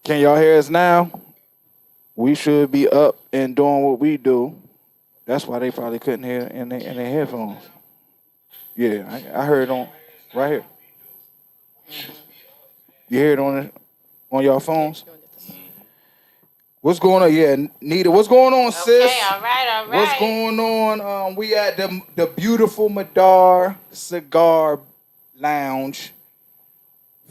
Can y'all hear us now? We should be up and doing what we do. That's why they probably couldn't hear in their headphones. Yeah, I heard on right here. You hear it on your phones? What's going on? Yeah, Nita, what's going on, sis? Okay, all right, all What's right. going on? We at the beautiful Madar Cigar Lounge,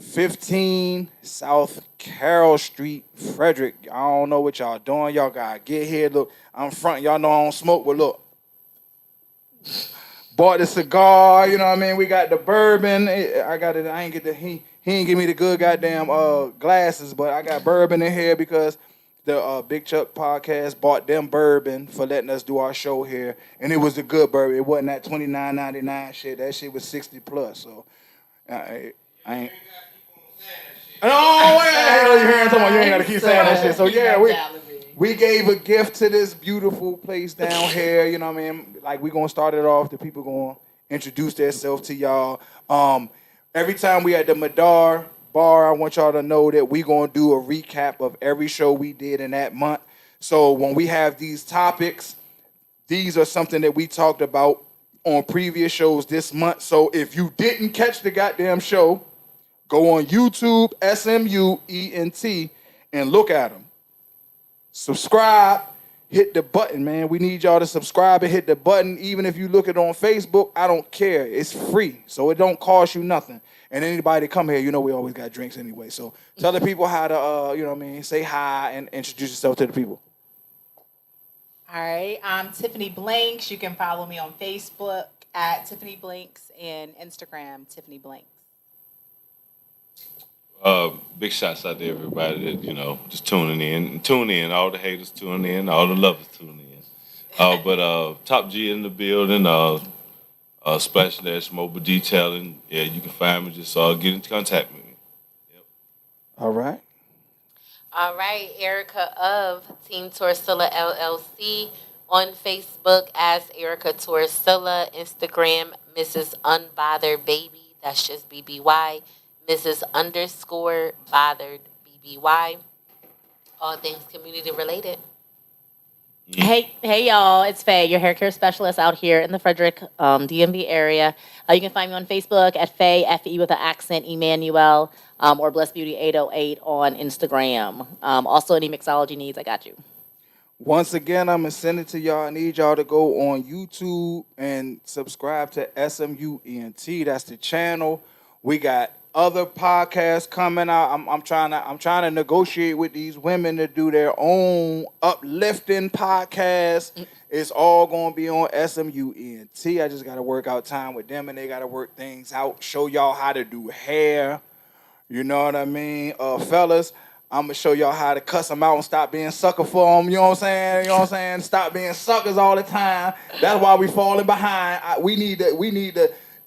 15 South Carroll Street, Frederick. I don't know what y'all doing. Y'all gotta get here. Look, I'm front. Y'all know I don't smoke, but look. Bought the cigar, you know what I mean? We got the bourbon. I got it. I ain't get the he ain't give me the good goddamn glasses, but I got bourbon in here because the Big Chuck podcast bought them bourbon for letting us do our show here, and it was a good bourbon. It wasn't that $29.99 shit. That shit was 60 plus. So I ain't. No, you hearing someone? You ain't gotta keep saying that shit. So yeah, we gave a gift to this beautiful place down here. You know what I mean? Like we gonna start it off. The people gonna introduce themselves to y'all. Every time we at the Madar bar, I want y'all to know that we gonna do a recap of every show we did in that month. So when we have these topics, these are something that we talked about on previous shows this month. So if you didn't catch the goddamn show, go on YouTube, SMUENT, and look at them. Subscribe, hit the button, man. We need y'all to subscribe and hit the button. Even if you look it on Facebook, I don't care. It's free, so it don't cost you nothing. And anybody that come here, you know we always got drinks anyway. So tell the people how to, you know what I mean, say hi and introduce yourself to the people. All right, I'm Tiffany Blanks. You can follow me on Facebook at Tiffany Blanks and Instagram, Tiffany Blanks. Big shots out to everybody that, just tuning in. Tune in, all the haters tuning in, all the lovers tuning in. But Top G in the building, Splash Dash Mobile Detailing. Yeah, you can find me, just get in contact with me. Yep. All right. All right, Erica of Team Torsilla LLC on Facebook as Erica Torsilla, Instagram Mrs. Unbothered Baby. That's just BBY. Mrs. _ bothered BBY. All things community related. Hey, y'all! It's Faye, your hair care specialist out here in the Frederick, DMV area. You can find me on Facebook at Faye FE with an accent Emmanuel, or Blessed Beauty 808 on Instagram. Also, any mixology needs, I got you. Once again, I'm gonna send it to y'all. I need y'all to go on YouTube and subscribe to SMUENT. That's the channel. We got other podcasts coming out. I'm trying to negotiate with these women to do their own uplifting podcast. It's all gonna be on SMUENT. I just gotta work out time with them, and they gotta work things out. Show y'all how to do hair. You know what I mean, fellas. I'm gonna show y'all how to cuss them out and stop being sucker for them. You know what I'm saying? You know what I'm saying? Stop being suckers all the time. That's why we falling behind. We need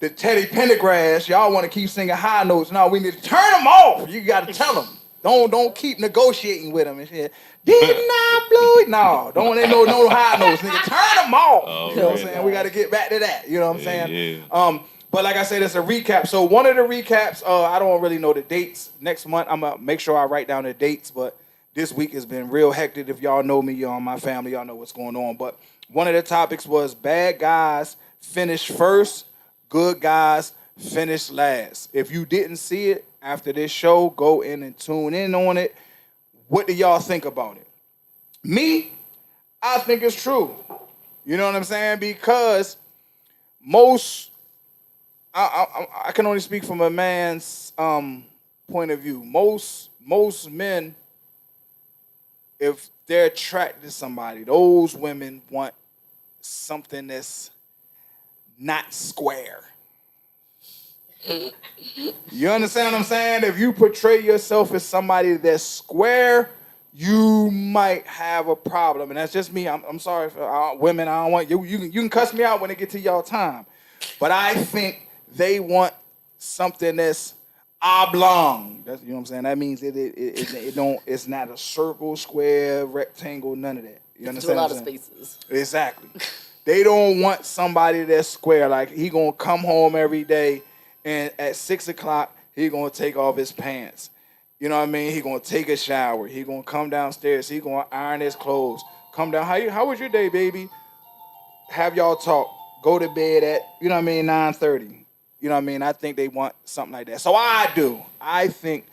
the Teddy Pendergrass. Y'all want to keep singing high notes. No, we need to turn them off. You got to tell them. Don't keep negotiating with them and shit. Didn't I blow it? No, don't ain't no high notes, nigga. Turn them off. Oh, you know what I'm saying? We got to get back to that. You know what I'm saying? Yeah. But like I said, it's a recap. So one of the recaps, I don't really know the dates. Next month, I'm going to make sure I write down the dates. But this week has been real hectic. If y'all know me, y'all, my family, y'all know what's going on. But one of the topics was bad guys finish first, good guys finish last. If you didn't see it after this show, go in and tune in on it. What do y'all think about it? Me, I think it's true. You know what I'm saying? Because I can only speak from a man's point of view. Most men, if they're attracted to somebody, those women want something that's not square. You understand what I'm saying? If you portray yourself as somebody that's square, you might have a problem. And that's just me. I'm sorry for women. I don't want you. You can cuss me out when it get to y'all time. But I think they want something that's oblong. That's, you know what I'm saying? That means it's not a circle, square, rectangle, none of that. You understand? A lot of spaces. Exactly. They don't want somebody that's square. Like he gonna come home every day, and at 6 o'clock he gonna take off his pants. You know what I mean? He gonna take a shower. He gonna come downstairs. He gonna iron his clothes. Come down. How was your day, baby? Have y'all talk. Go to bed at, you know what I mean, 9:30. You know what I mean? I think they want something like that. So I do. I think,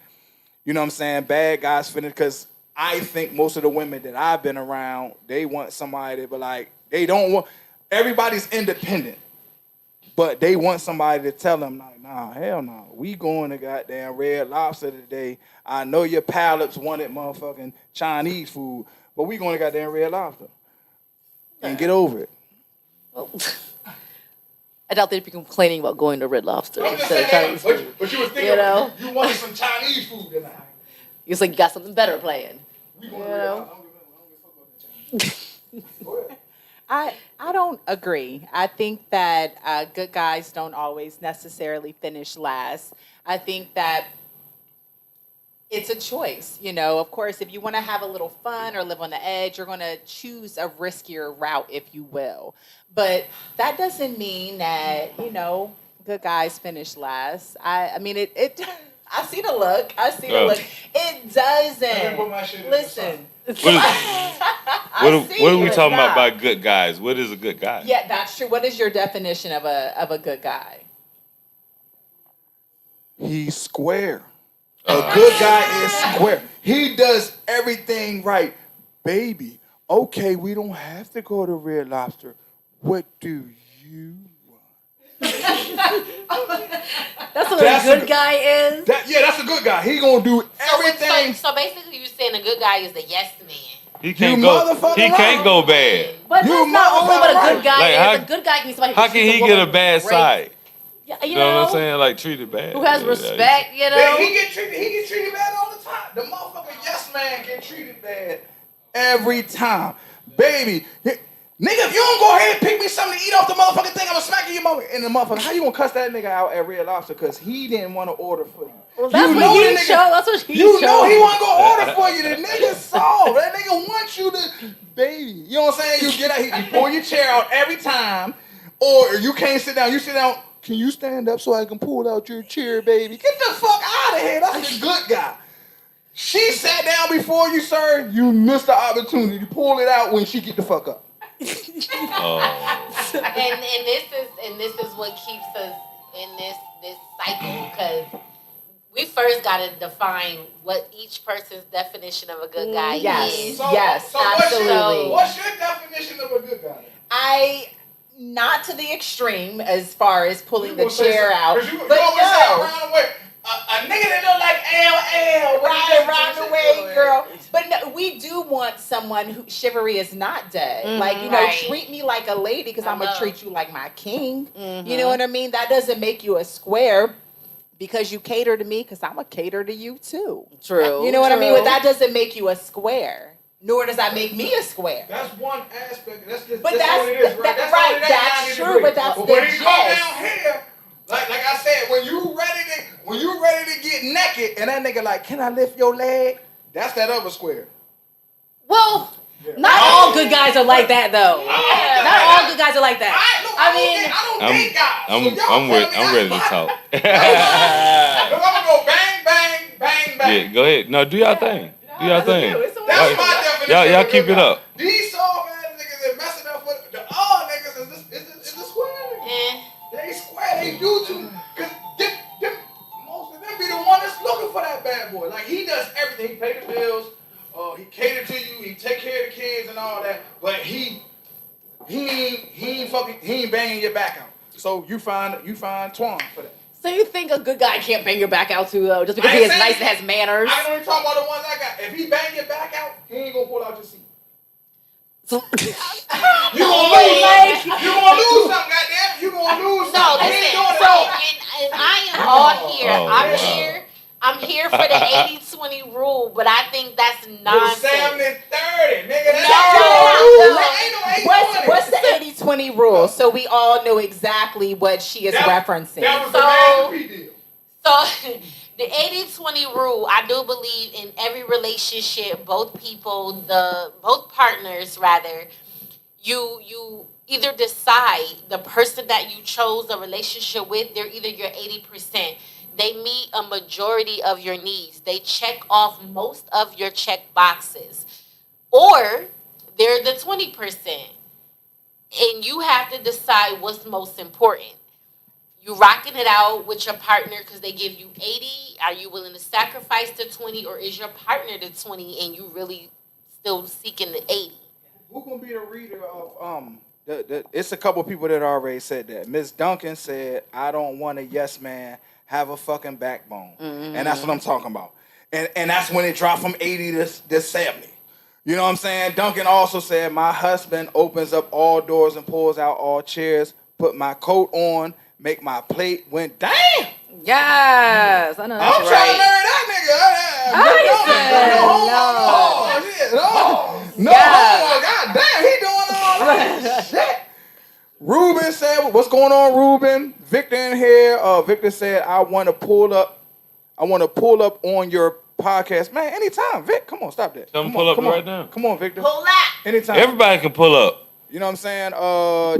you know what I'm saying, bad guys finish, because I think most of the women that I've been around, they want somebody to be like, they don't want, everybody's independent, but they want somebody to tell them, like, nah, hell no. We going to goddamn Red Lobster today. I know your palates wanted motherfucking Chinese food, but we going to goddamn Red Lobster. And get over it. Well, I doubt they'd be complaining about going to Red Lobster I'm just instead of saying, Chinese food. but you was thinking, You know? you wanted some Chinese food tonight. It's like you got something better playing. We going You to Red know? Lobster. I don't give a fuck about the Chinese. Go ahead. I don't agree. I think that good guys don't always necessarily finish last. I think that it's a choice. You know, of course, if you want to have a little fun or live on the edge, you're going to choose a riskier route, if you will. But that doesn't mean that, you know, good guys finish last. I mean, it I see the look. I see the look. It Let me put my shit doesn't. in the Listen. What are we talking about by good guys? What is a good guy? Yeah, that's true. What is your definition of a good guy? He's square. A good guy is square. He does everything right. Baby, okay, we don't have to go to Red Lobster. What do you want? That's what a good guy is. That's a good guy. He gonna do everything. So basically, you're saying a good guy is a yes man. He can't You go. motherfucking He can't go bad. But You that's not only what a motherfucker good guy right. is. Like, A good guy can be somebody who How can treats he a get a woman bad great. side? Yeah, You know what I'm saying? Like treated bad. Who has Yeah, respect, you know? Man, he get treated bad all the time. The motherfucking yes man get treated bad every time. Baby, nigga, if you don't go ahead and pick me something to eat off the motherfucking thing, I'm gonna smack you, mother. And the motherfucker, how you gonna cuss that nigga out at Red Lobster? Because he didn't want to order for you. Well, that's You what know he the nigga- showed. That's what he You showed. know he wasn't gonna order for you. The nigga saw. That nigga wants you to, baby. You know what I'm saying? You get out, you pull your chair out every time, or you can't sit down. You sit down. Can you stand up so I can pull out your chair, baby? Get the fuck out of here. That's a good guy. She sat down before you, sir. You missed the opportunity to pull it out when she get the fuck up. Oh. and this is what keeps us in this cycle, because we first got to define what each person's definition of a good guy Yes. is. Yes, what's absolutely. What's your definition of a good guy? Not to the extreme as far as pulling You the gonna say chair something- out, 'cause you but always say no. around the way, a nigga that look like LL Right away, girl. But no, we do want someone who chivalry is not dead. Like, you know, Right. treat me like a lady because I'm going to treat you like my king. Mm-hmm. You know what I mean? That doesn't make you a square because you cater to me because I'm going to cater to you too. True. You know what I mean? true. But that doesn't make you a square. Nor does that make me a square. That's one aspect. That's But what it is, right? that's only right. that That's 90 true, degrees. but that's when the you come gist. down here, like I said, when you ready to get naked, and that nigga like, can I lift your leg? That's that other square. Well, not all good guys are like that, though. Not all good guys are like that. I don't date guys. I'm so y'all tell me ready to talk. I'm gonna go bang, bang, bang, bang. Yeah, go ahead. No, do y'all thing. Do y'all thing. That's my definition. Y'all of a keep good it guy. up. These soft ass niggas that messing up with the all niggas is the square niggas. They square, they do too. Cause most of them be the one that's looking for that bad boy. Like he does everything. He pay the bills, he cater to you, he take care of the kids and all that. But he ain't banging your back out. So you find Twan for that. So you think a good guy can't bang your back out too, though, just because I he ain't is saying nice and has manners? I don't even talk about the ones I got. If he bang your back out, he ain't gonna pull out your seat. So, You gonna lose something. You gonna lose something, goddamn. You gonna lose No, something. He listen. ain't doing it So, all. and I am all here. Oh, I'm here for the 80-20 rule, but I think that's nonsense. 70-30, nigga. That's No. ain't no 80-20. What's the 80-20 rule? So we all know exactly what she is referencing. That was So- the Master P deal. So the 80-20 rule, I do believe in every relationship, both partners rather, you either decide the person that you chose a relationship with, they're either your 80%. They meet a majority of your needs. They check off most of your check boxes. Or they're the 20%. And you have to decide what's most important. You rocking it out with your partner because they give you 80. Are you willing to sacrifice the 20, or is your partner the 20 and you really still seeking the 80? Who gonna be the reader of it's a couple people that already said that. Miss Duncan said, "I don't want a yes man. Have a fucking backbone," and that's what I'm talking about. And that's when it dropped from 80 to 70. You know what I'm saying? Duncan also said, "My husband opens up all doors and pulls out all chairs. Put my coat on, make my plate." Went damn. Yes, I know that's I'm trying to marry that nigga. No, God damn, he doing all that shit. Ruben said, "What's going on, Ruben?" Victor in here. Victor said, "I want to pull up on your podcast, man. Anytime, Vic. Come on, stop that. Tell him pull up right now. Come on, Victor. Pull up. Anytime. Everybody can pull up. You know what I'm saying?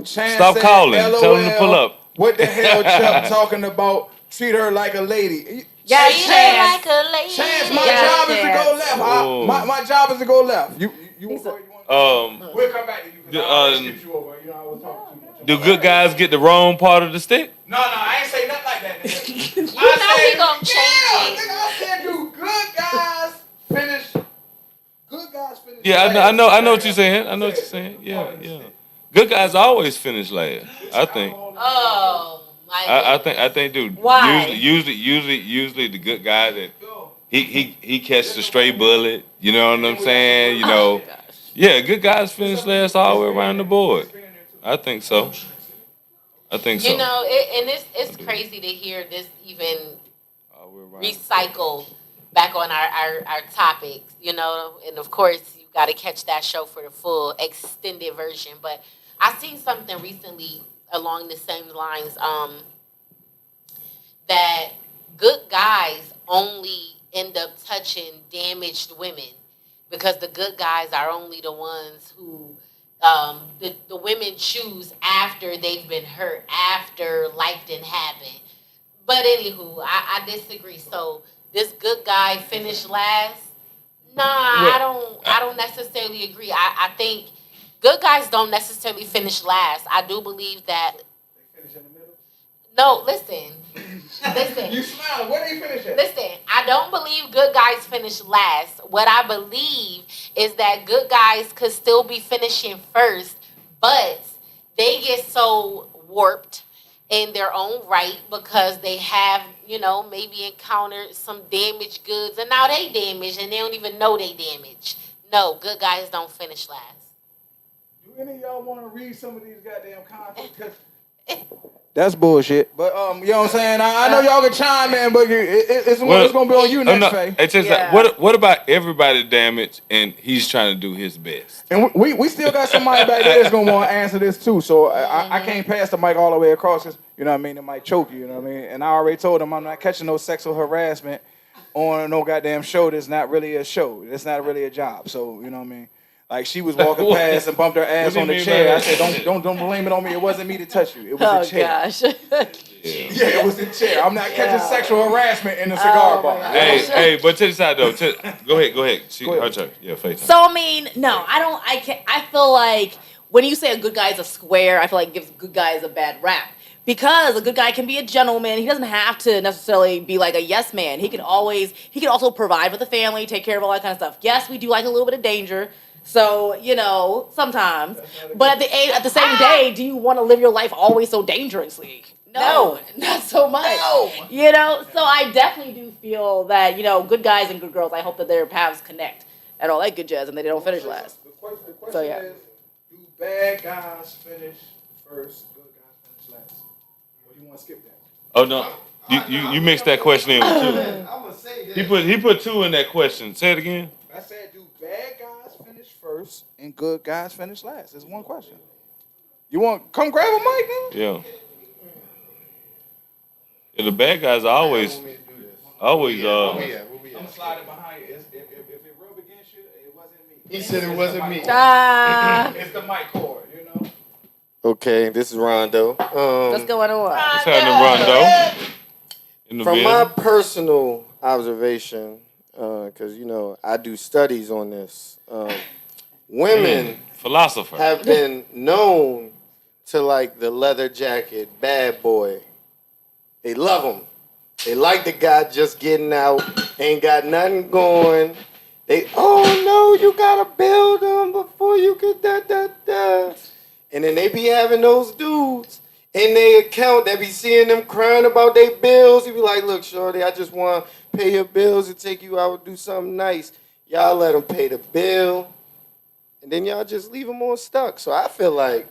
Chance Stop said, calling. LOL, Tell him to pull up. What the hell, Chuck talking about? Treat her like a lady. Yeah, Treat her like a lady. Chance, my job is to go left. My job is to go left. You want to we'll come back to you. I skipped you over. You know, I was talking too much. Do good guys get the wrong part of the stick? No, I ain't say nothing like that. Nigga. You know he gonna change it. Nigga, I said, do good guys finish? Good guys finish. Yeah, I know what you're saying. I know what you're saying. Yeah. Good guys always finish last. I think. Oh my I goodness. think, dude. Why? Usually the good guy that he catches the stray bullet. You know what I'm saying? You know. Yeah, good guys finish last all the way around the board. I think so. You know, it's crazy to hear this even recycle back on our topics, you know, and of course you got to catch that show for the full extended version. But I seen something recently along the same lines, that good guys only end up touching damaged women because the good guys are only the ones who the women choose after they've been hurt, after life didn't happen. But anywho, I disagree. So this good guy finished last? Nah, I don't necessarily agree. I think good guys don't necessarily finish last. I do believe that. They finish in the middle? No, listen. Listen. You smile. Where do you finish at? Listen, I don't believe good guys finish last. What I believe is that good guys could still be finishing first, but they get so warped in their own right because they have, you know, maybe encountered some damaged goods and now they damaged and they don't even know they damaged. No, good guys don't finish last. Do any of y'all want to read some of these goddamn comments? That's bullshit. But you know what I'm saying? I know y'all can chime in, but it's gonna be on you next, Faye. Hey, check this out. What about everybody damaged and he's trying to do his best? And we still got somebody back there that's gonna want to answer this too. So I can't pass the mic all the way across because you know what I mean. It might choke you. You know what I mean. And I already told him I'm not catching no sexual harassment on no goddamn show. That's not really a show. That's not really a job. So you know what I mean. Like she was walking past and bumped her ass on the chair. I said, don't blame it on me. It wasn't me to touch you. It was the chair. Gosh. Yeah, it was the chair. I'm not catching sexual harassment in the cigar bar. Hey, but check this out though. Go ahead. Her turn. Yeah, Faith. So I mean, no, I feel like when you say a good guy is a square, I feel like it gives good guys a bad rap. Because a good guy can be a gentleman. He doesn't have to necessarily be like a yes man. He can also provide for the family, take care of all that kind of stuff. Yes, we do like a little bit of danger. So, you know, sometimes. But at the same day, do you want to live your life always so dangerously? No, not so much. No. You know, so I definitely do feel that, you know, good guys and good girls, I hope that their paths connect and all that good jazz and they don't finish last. The question is, do bad guys finish first, good guys finish last? Or you want to skip that? Oh, no. You mixed that question in with two. I'm going to say that. He put two in that question. Say it again. I said, do bad guys finish first and good guys finish last? It's one question. You want come grab a mic, then? Yeah. The bad guys are always. I'm sliding behind you. If it rub against you, it wasn't me. He said it wasn't me. It's the mic cord, you know? Okay, this is Rondo. What's going on? What's happening, Rondo? in the From building. my personal observation, because I do studies on this, women Philosopher. have been known to like the leather jacket, bad boy. They love him. They like the guy just getting out, ain't got nothing going. They, oh no, you gotta build them before you get da. And then they be having those dudes in their account that be seeing them crying about their bills. He be like, look, shorty, I just want to pay your bills and take you out and do something nice. Y'all let them pay the bill, and then y'all just leave them on stuck. So I feel like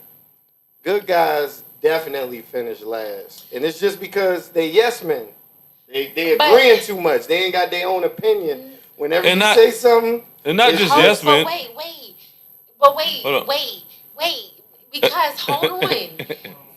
good guys definitely finish last. And it's just because they yes men. They agreeing too much. They ain't got their own opinion. Whenever you say something, and not just yes men. But wait. Because hold on.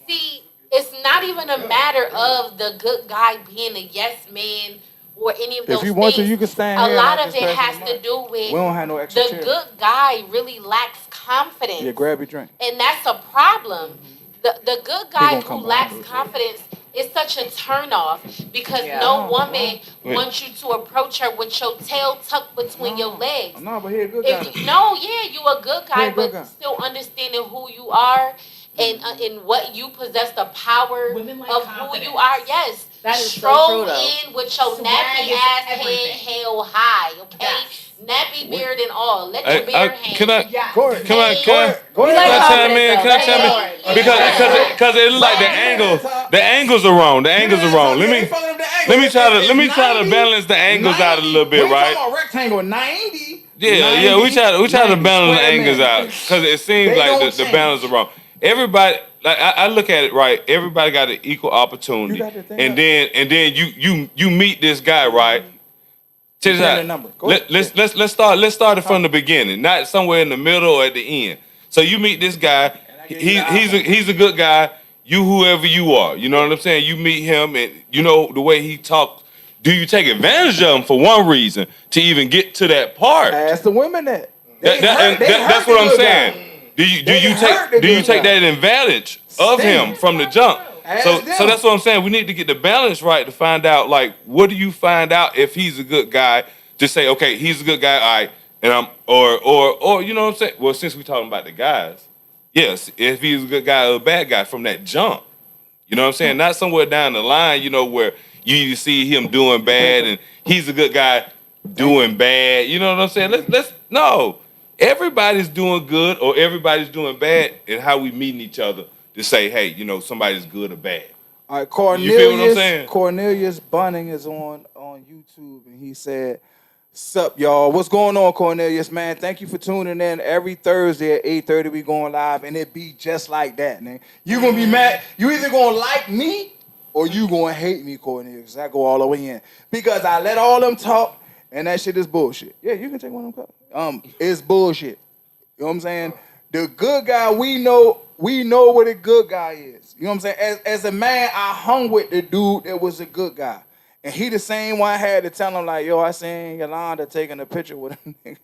See, it's not even a matter of the good guy being a yes man or any of those If you things. want to, you can stand here. A lot of it has to do with we don't have no extra the chairs. good guy really lacks confidence. Yeah, grab your drink. And that's a problem. The good guy gonna who come lacks behind us. confidence is such a turnoff because no woman wants you to approach her with your tail tucked between your legs. No, but he a good guy. You a good guy, good but guy. still understanding who you are and what you possess, the power Women like of confidence. who you are. Yes, That is so stroll true, though. in with your Swag nappy is ass head everything. held high, okay? Yes. Nappy beard and all. Let Hey, your beard hang. can I? Yeah. Go ahead. Can I? Hey, Can I? Go We ahead. like Can I chime confidence, in? though. Can I That's chime in? important. Because it look like the angles are wrong. The angles are wrong. Let me try to balance the angles out a little bit, we right? talking about rectangle 90. Yeah. We try to 90 balance the square angles meter. out because it seems They like don't the change. balance are wrong. Everybody, like I look at it right. Everybody got an equal opportunity, You got the thing and up. then you meet this guy, right? Check this Tell out. the number. Go ahead. Let's start it from the beginning, not somewhere in the middle or at the end. So you meet this guy. He's a good guy. You whoever you are, you know what I'm saying. You meet him, and you know the way he talks. Do you take advantage of him for one reason to even get to that part? Ask the women that. That's what I'm saying. Do you take that advantage of him from the jump? So that's what I'm saying. We need to get the balance right to find out, like, what do you find out if he's a good guy? Just say, okay, he's a good guy, all right, and I'm or you know what I'm saying. Well, since we're talking about the guys, yes, if he's a good guy or a bad guy from that jump, you know what I'm saying. Not somewhere down the line, you know, where you see him doing bad and he's a good guy doing bad. You know what I'm saying. Let's no. Everybody's doing good or everybody's doing bad, and how we meeting each other to say, hey, you know, somebody's good or bad. All right, You feel what I'm saying? Cornelius Bunning is on YouTube, and he said, "Sup, y'all? What's going on, Cornelius? Man, thank you for tuning in. Every Thursday at 8:30, we going live, and it be just like that, man. You gonna be mad? You either gonna like me or you gonna hate me, Cornelius. I go all the way in because I let all them talk, and that shit is bullshit. Yeah, you can take one of them cups. It's bullshit. You know what I'm saying? The good guy, we know what a good guy is. You know what I'm saying? As a man, I hung with the dude that was a good guy. And he the same one I had to tell him, like, yo, I seen Yolanda taking a picture with a nigga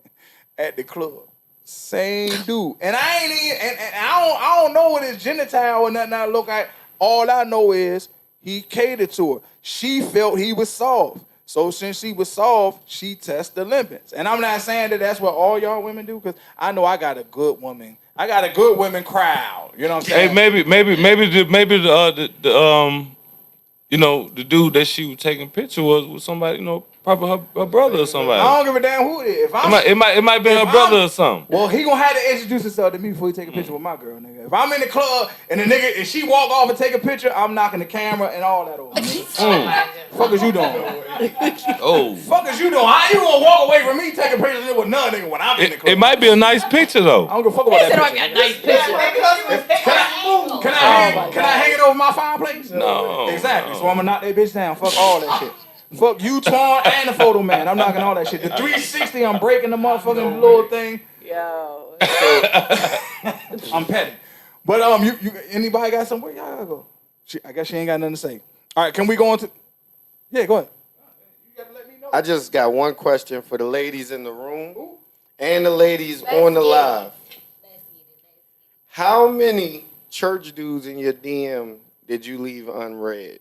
at the club. Same dude. And I ain't even, and I don't know what his genital or nothing I look like. All I know is he catered to her. She felt he was soft. So since she was soft, she tested the limits. And I'm not saying that that's what all y'all women do, because I know I got a good woman. I got a good women crowd. You know what I'm saying? Hey, maybe the you know, the dude that she was taking picture was somebody, you know, probably her brother or somebody. I don't give a damn who it is. It might be her brother or something. Well, he gonna have to introduce himself to me before he take a picture with my girl, nigga. If I'm in the club and the nigga, if she walk off and take a picture, I'm knocking the camera and all that over. Fuck is you doing? Oh, Fuck is you doing? How you gonna walk away from me taking pictures with none nigga when I'm in the club? it might be a nice picture though. I don't give a fuck about that picture. Can I hang it over my fireplace? No. Exactly. So I'm gonna knock that bitch down. Fuck all that shit. Fuck you, Twan, and the photo man. I'm knocking all that shit. The 360, I'm breaking the motherfucking little thing. Yo. I'm petty. But you anybody got somewhere? Y'all gotta go. I guess she ain't got nothing to say. All right, can we go on to? Yeah, go ahead. You gotta let me know. I just got one question for the ladies in the room and the ladies on the live. How many church dudes in your DM did you leave unread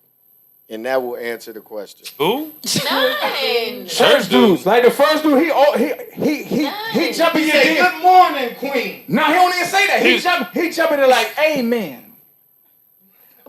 and that will answer the question. Who? None. Church dudes. Like the first dude, he jump in your Say, DM. good morning, queen. No, he don't even say that. He jump in there like, amen.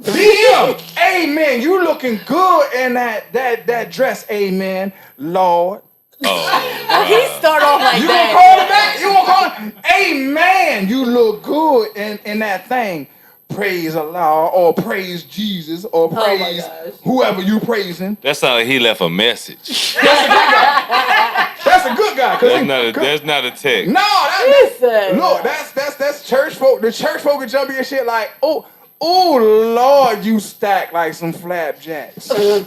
DM, amen. You looking good in that dress, amen, Lord. Oh, He start off like You that. gonna call him back? You gonna call him? Amen. You look good in that thing. Praise Allah, or praise Jesus, or praise whoever you praising. that sounds like he left a message. That's a good guy. That's not a text. No, look, that's church folk. The church folk can jump in your shit like, oh Lord, you stack like some flapjacks. That's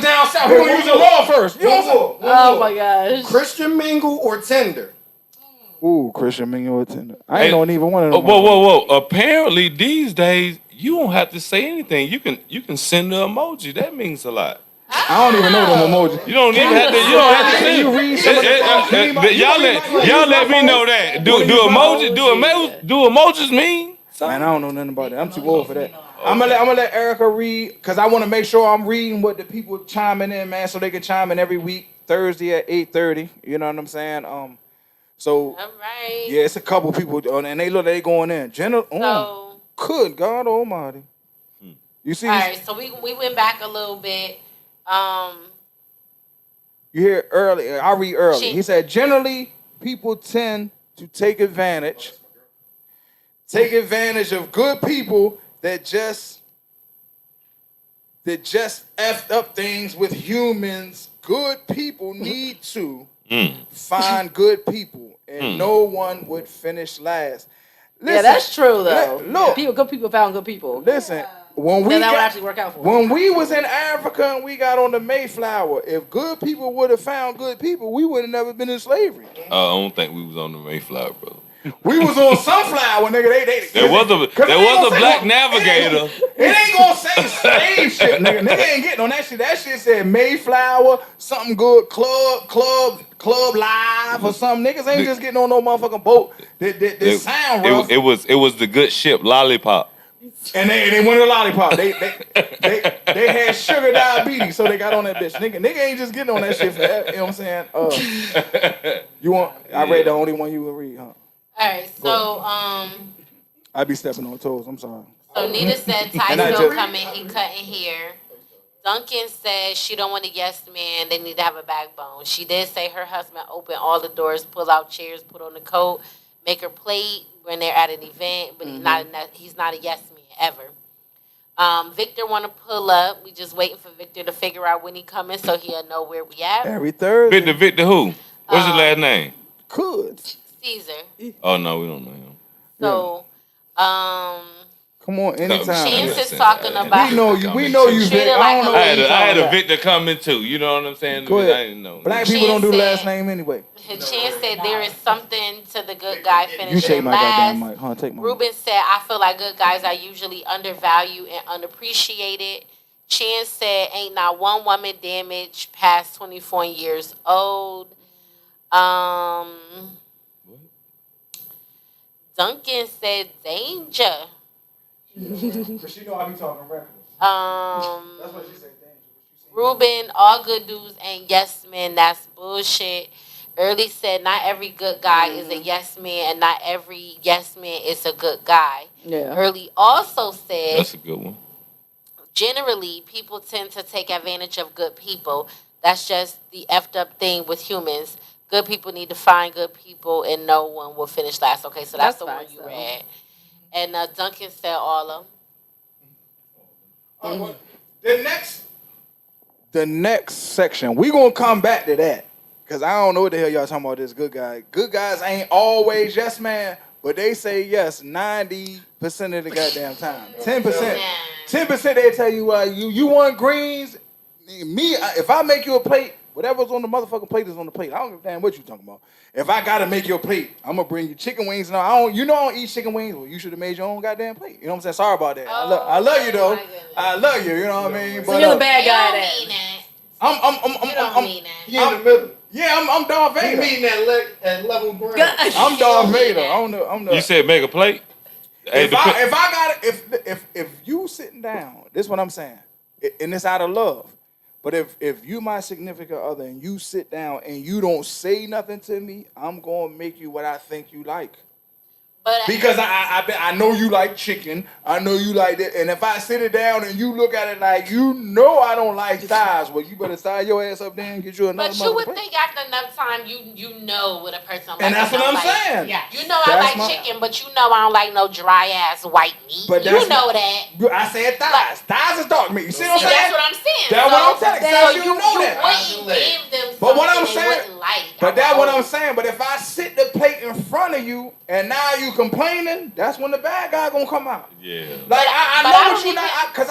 down south. We gonna use the law first. You know what Oh my gosh. Christian mingle or Tinder? Ooh, Christian mingle attendant. I ain't knowing even one of them. Whoa. Apparently these days you don't have to say anything. You can send the emoji. That means a lot. I don't even know them emojis. You don't even have to. You don't have to Can send. you read some of the Y'all let me know that. Do emojis mean? Man, I don't know nothing about that. I'm too old for that. I'm gonna let Erica read because I want to make sure I'm reading what the people chiming in, man, so they can chime in every week Thursday at 8:30. You know what I'm saying? So All right. yeah, it's a couple people, and they look like they going in. So, Good God Almighty! You see? all right. So we went back a little bit. You hear early. I'll read early. He said, generally, people tend to take advantage of good people that just effed up things with humans. Good people need to find good people, and no one would finish last. Listen, Yeah, that's true though. Look, Good people found good people. listen. When That would actually work out for when we was in Africa and we got on the Mayflower, if good people would have found good people, we would have never been in slavery. I don't think we was on the Mayflower, brother. We was on Sunflower, nigga. There was a black navigator. It ain't gonna say slave shit, nigga. Nigga ain't getting on that shit. That shit said Mayflower, something good, club live or something. Niggas ain't just getting on no motherfucking boat. That sound rough. It was the good ship, Lollipop. And they wanted a lollipop. They had sugar diabetes, so they got on that bitch. Nigga ain't just getting on that shit for that. You know what I'm saying? You want? I read the only one you would read, huh? All right. So I be stepping on toes. I'm sorry. So Nita said Ty still coming. He cutting hair. Duncan said she don't want a yes man. They need to have a backbone. She did say her husband opened all the doors, pull out chairs, put on the coat, make her plate when they're at an event, but he's not a yes man ever. Victor want to pull up. We just waiting for Victor to figure out when he coming so he'll know where we at. Every Thursday. Victor who? What's his last name? Could. Caesar. Oh no, we don't know him. So, come on, anytime. Chance is talking about. We know you. Vic. I don't know. I had a Victor coming too. You know what I'm saying? Go ahead. I didn't know. Black people don't do last name anyway. Chance said there is something to the good guy finishing You take my last. goddamn mic, huh? Take my. Ruben said, I feel like good guys are usually undervalued and unappreciated. Chance said, ain't not one woman damaged past 24 years old. Duncan said, danger. Cause she know I be talking reckless. That's what she said. Ruben, all good dudes ain't yes men. That's bullshit. Early said, not every good guy is a yes man, and not every yes man is a good guy. Yeah. Early also said, That's a good one. generally, people tend to take advantage of good people. That's just the effed up thing with humans. Good people need to find good people, and no one will finish last. Okay, so that's the one you read. And Duncan said all of them. The next section, we gonna come back to that. Cause I don't know what the hell y'all talking about this good guy. Good guys ain't always yes man, but they say yes 90% of the goddamn time. 10% they tell you you want greens. Me, if I make you a plate, whatever's on the motherfucking plate is on the plate. I don't give a damn what you talking about. If I gotta make your plate, I'm gonna bring you chicken wings. And I don't eat chicken wings. Well, you should have made your own goddamn plate. You know what I'm saying? Sorry about that. I love you though. I love you. You know what I mean? So you're the bad guy that. I'm mean that. He in the middle. Yeah, I'm Darth He Vader. meeting at level ground. I'm Darth Vader. I'm the. You said make a plate? If you sitting down, this is what I'm saying. and it's out of love. But if you my significant other and you sit down and you don't say nothing to me, I'm gonna make you what I think you like. But Because I know you like chicken. I know you like that. And if I sit it down and you look at it like you know I don't like thighs, well, you better tie your ass up there and get you another But you would plate. think after enough time you know what a person likes. And that's what I'm like. saying. Yeah. You know That's I like chicken, but you know I don't like no dry ass white meat. But You that's know that. I said thighs. Thighs is dark meat. You see what I'm See, saying? that's what I'm saying. That's what I'm telling you. So You you know that. wouldn't give them But what I'm something they saying, wouldn't like. but that's what I'm saying. But if I sit the plate in front of you and now you complaining, that's when the bad guy gonna come out. Yeah. Like I know I what you don't not, cause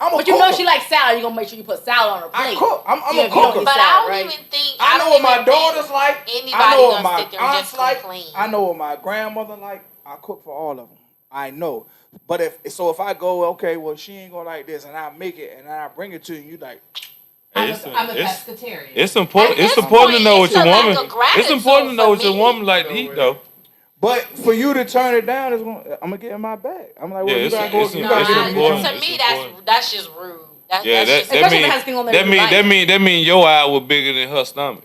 I'm a But you know cooker. she likes salad. You gonna make sure you put salad on her I plate. cook. I'm Yeah, a if you don't cooker. get But I salad, don't right? even think I know don't what my even daughters think like. Anybody I know what gonna my sit there and aunts just like. complain. I know what my grandmother like. I cook for all of them. I know. But if I go, okay, well she ain't gonna like this, and I make it and I bring it to you, you like. Hey, I'm a pescatarian. it's important. At It's this important to point, know it's what your a lack woman. of gratitude It's important to know for what your me. woman like to eat, though. But for you to turn it down, I'm gonna get in my bag. I'm like, well, Yeah, you it's- gotta go. it's You No, gotta get important. it. to me It's important. that's just rude. Yeah, That's just Especially if it has thing on there you like. that mean your eye was bigger than her stomach.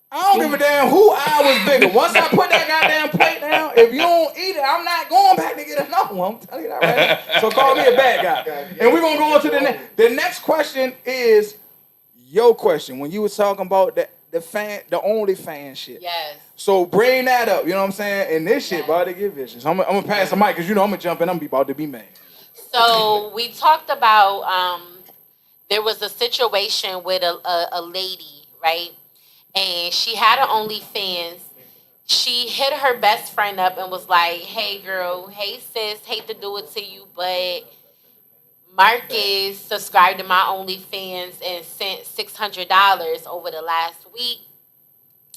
I don't give a damn who I was bigger. Once I put that goddamn plate down, if you don't eat it, I'm not going back to get another one. I'm telling you that right now. So call me a bad guy. And we're gonna go on to the next. The next question is your question. When you was talking about the only fan shit. yes. So bring that up. You know what I'm saying? And this shit about to get vicious. I'm gonna pass the mic because you know I'm gonna jump in. I'm about to be mad. So we talked about there was a situation with a lady, right? And she had an OnlyFans. She hit her best friend up and was like, "Hey girl, hey sis, hate to do it to you, but Marcus subscribed to my OnlyFans and sent $600 over the last week.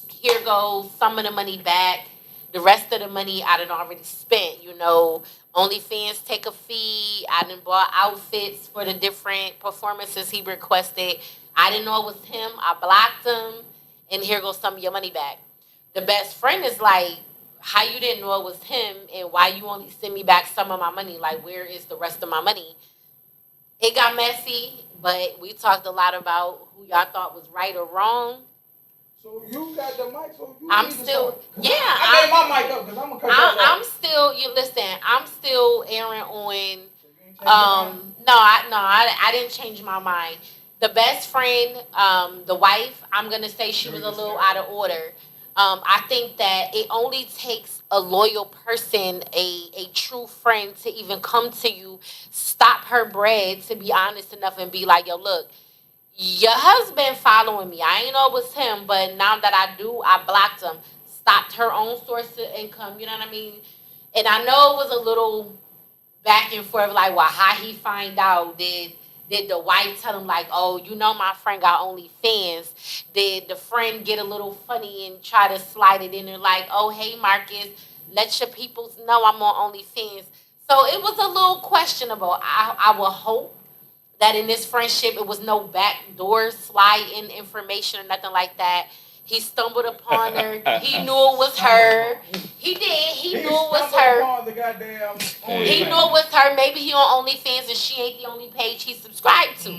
Here goes some of the money back. The rest of the money I done already spent. You know, OnlyFans take a fee. I done bought outfits for the different performances he requested. I didn't know it was him. I blocked him. And here goes some of your money back." The best friend is like, "How you didn't know it was him and why you only send me back some of my money? Like, where is the rest of my money?" It got messy, but we talked a lot about who y'all thought was right or wrong. So you got the mic, so you I'm need to still, start- yeah, I gave my mic up because I'm gonna cut that I'm off. still. You listen. I'm still airing on. No, I didn't change my mind. The best friend, the wife, I'm gonna say she was a little out of order. I think that it only takes a loyal person, a true friend, to even come to you, stop her bread, to be honest enough and be like, "Yo, look, your husband following me. I ain't know it was him, but now that I do, I blocked him." Stopped her own source of income. You know what I mean? And I know it was a little back and forth, like, well, how he find out? Did the wife tell him, like, "Oh, you know my friend got OnlyFans"? Did the friend get a little funny and try to slide it in there, like, "Oh, hey, Marcus, let your peoples know I'm on OnlyFans"? So it was a little questionable. I will hope that in this friendship it was no backdoor slide in information or nothing like that. He stumbled upon her. He knew it was her. He did. He knew it was her. He knew it was her. Maybe he on OnlyFans and she ain't the only page he subscribed to.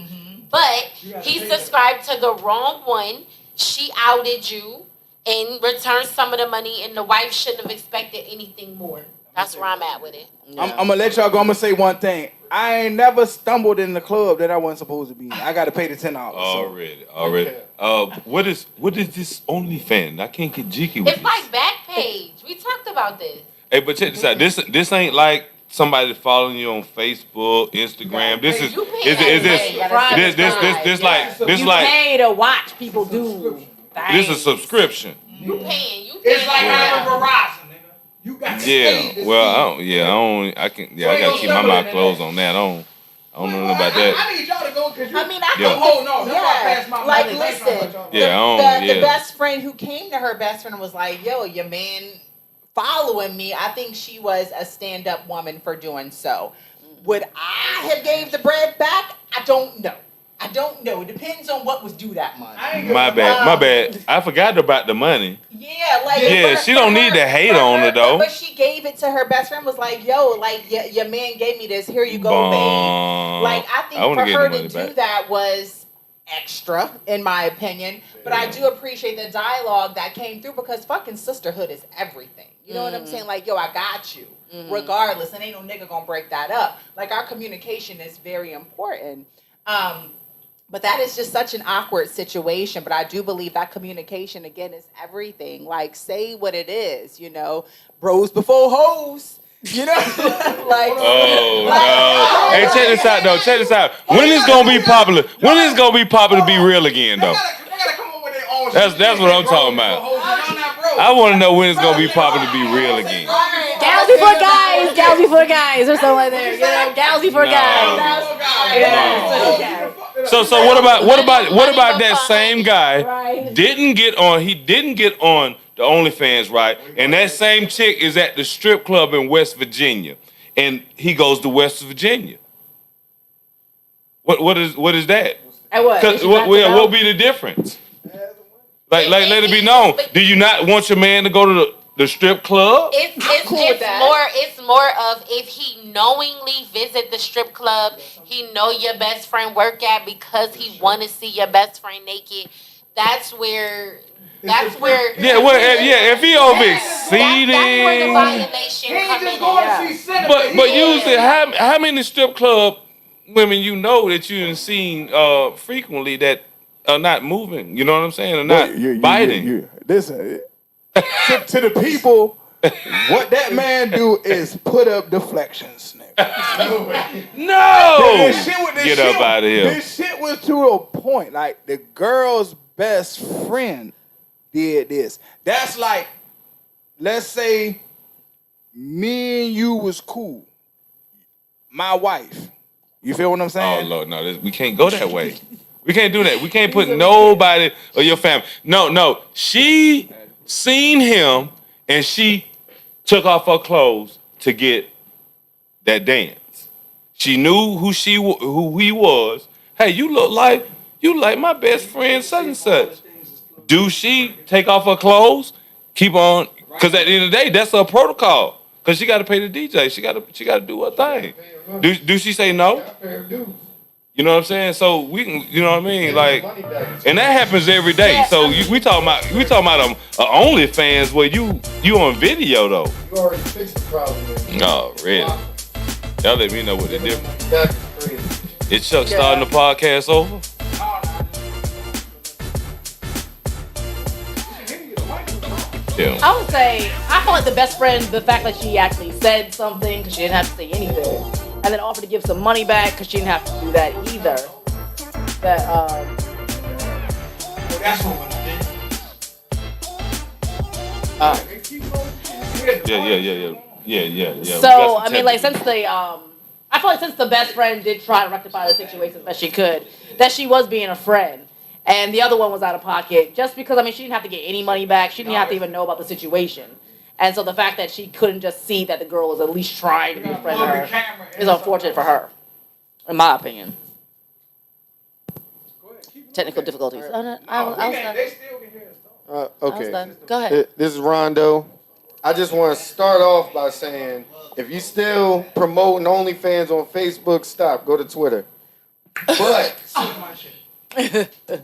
But he subscribed to the wrong one. She outed you and returned some of the money, and the wife shouldn't have expected anything more. That's where I'm at with it. I'm gonna let y'all go. I'm gonna say one thing. I ain't never stumbled in the club that I wasn't supposed to be in. I got to pay the $10. Already. What is this OnlyFans? I can't get jiggy with It's this. like Backpage. We talked about this. Hey, but check this out. This ain't like somebody following you on Facebook, Instagram. This is You pay is that this way. this You gotta this You like pay to watch people do this things. a subscription. You paying. It's like having Verizon, nigga. You got to stay to Well, see. I gotta keep my mouth closed on that. I don't know nothing about that. I need y'all to go because you. I mean, I Yeah. think Oh no, that's why I passed my like, mic. listen, Yeah, the best friend who came to her best friend was like, "Yo, your man following me." I think she was a stand-up woman for doing so. Would I have gave the bread back? I don't know. I don't know. It depends on what was due that month. My bad. I forgot about the money. Yeah, like Yeah, she don't need to hate on her, though. But she gave it to her best friend. Was like, "Yo, like your man gave me this. Here you go, babe." Like I think wanna for get her the to money do back. that was extra, in my opinion. But I do appreciate the dialogue that came through because fucking sisterhood is everything. You know what I'm saying? Like, yo, I got you, regardless, and ain't no nigga gonna break that up. Like our communication is very important. But that is just such an awkward situation. But I do believe that communication, again, is everything. Like, say what it is, you know, bros before hoes. You know? Like, Oh, no. Hey, check this out, though. Check this out. When is going to be popular? When is going to be popular to be real again, though? They gotta come up with their own That's what I'm talking about. I want to know when it's going to be popular to be real again. Gals before guys, gals before guys, or something like that. You know, gals before guys. So what about that same guy didn't get on the OnlyFans, right? And that same chick is at the strip club in West Virginia, and he goes to West Virginia. What is that? And what? What will be the difference? Like let it be known. Do you not want your man to go to the strip club? It's more of if he knowingly visit the strip club, he know your best friend work at because he want to see your best friend naked. That's where. If he over exceeding. That's where the violation comes in. But usually, how many strip club women you know that you have seen frequently that are not moving? You know what I'm saying? Are not biting. Listen, to the people, what that man do is put up deflections, nigga. No! This Get up out of here. This shit was to a point. Like, the girl's best friend did this. That's like, let's say me and you was cool. My wife. You feel what I'm saying? Oh, Lord, no. We can't go that way. We can't do that. We can't put nobody or your family. No. She seen him and she took off her clothes to get that dance. She knew who he was. Hey, you look like my best friend such and such. Do she take off her clothes? Keep on, because at the end of the day, that's her protocol. Because she got to pay the DJ. She got to do her thing. Do she say no? You know what I'm saying? So we can, you know what I mean? Like, and that happens every day. So we talking about OnlyFans where you on video though. You already fixed the problem. Oh, really? Y'all let me know what the difference. That's crazy. Is Chuck starting the podcast over? Yeah. I would say, I feel like the best friend, the fact that she actually said something because she didn't have to say anything, and then offered to give some money back because she didn't have to do that either. That's what women Yeah. So, I mean, like, since I feel like since the best friend did try to rectify the situation as best she could, that she was being a friend. And the other one was out of pocket just because, I mean, she didn't have to get any money back. She didn't have to even know about the situation. And so the fact that she couldn't just see that the girl was at least trying to be a friend to her is unfortunate for her, in my opinion. Technical difficulties. They still can hear us. Okay. Go ahead. This is Rondo. I just want to start off by saying, if you still promoting OnlyFans on Facebook, stop. Go to Twitter.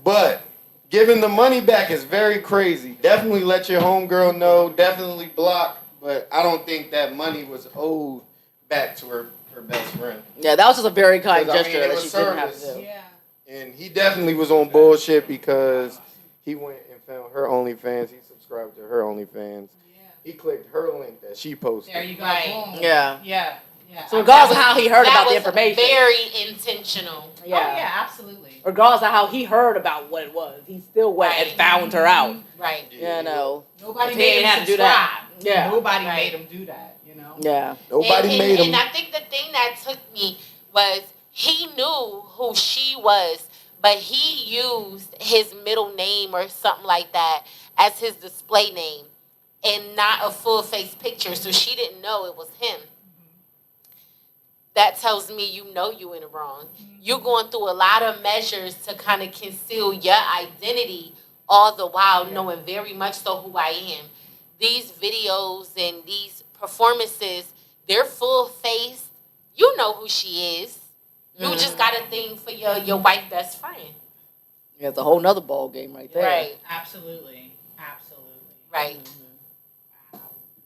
But giving the money back is very crazy. Definitely let your homegirl know. Definitely block. But I don't think that money was owed back to her best friend. Yeah, that was just a very kind 'Cause, I mean, gesture it that was she didn't have to service. do. Yeah. And he definitely was on bullshit because he went and found her OnlyFans. He subscribed to her OnlyFans. He clicked her link that she posted. There you go. Right. Boom. Yeah. Yeah. So regardless of how he heard about the That was information. very intentional. Yeah. Oh, yeah, absolutely. Regardless of how he heard about what it was, he still went and found her out. Right. You know. Nobody He made didn't him have to do that. subscribe. Yeah. Nobody Right. made him do that, you know? Yeah. Nobody made him. And I think the thing that took me was he knew who she was, but he used his middle name or something like that as his display name and not a full face picture, so she didn't know it was him. that tells me you know you in the wrong. You're going through a lot of measures to kind of conceal your identity, all the while knowing very much so who I am. These videos and these performances, they're full face. You know who she is. You just got a thing for your white best friend. Yeah, it's a whole nother ball game right there. Right. Absolutely. Right.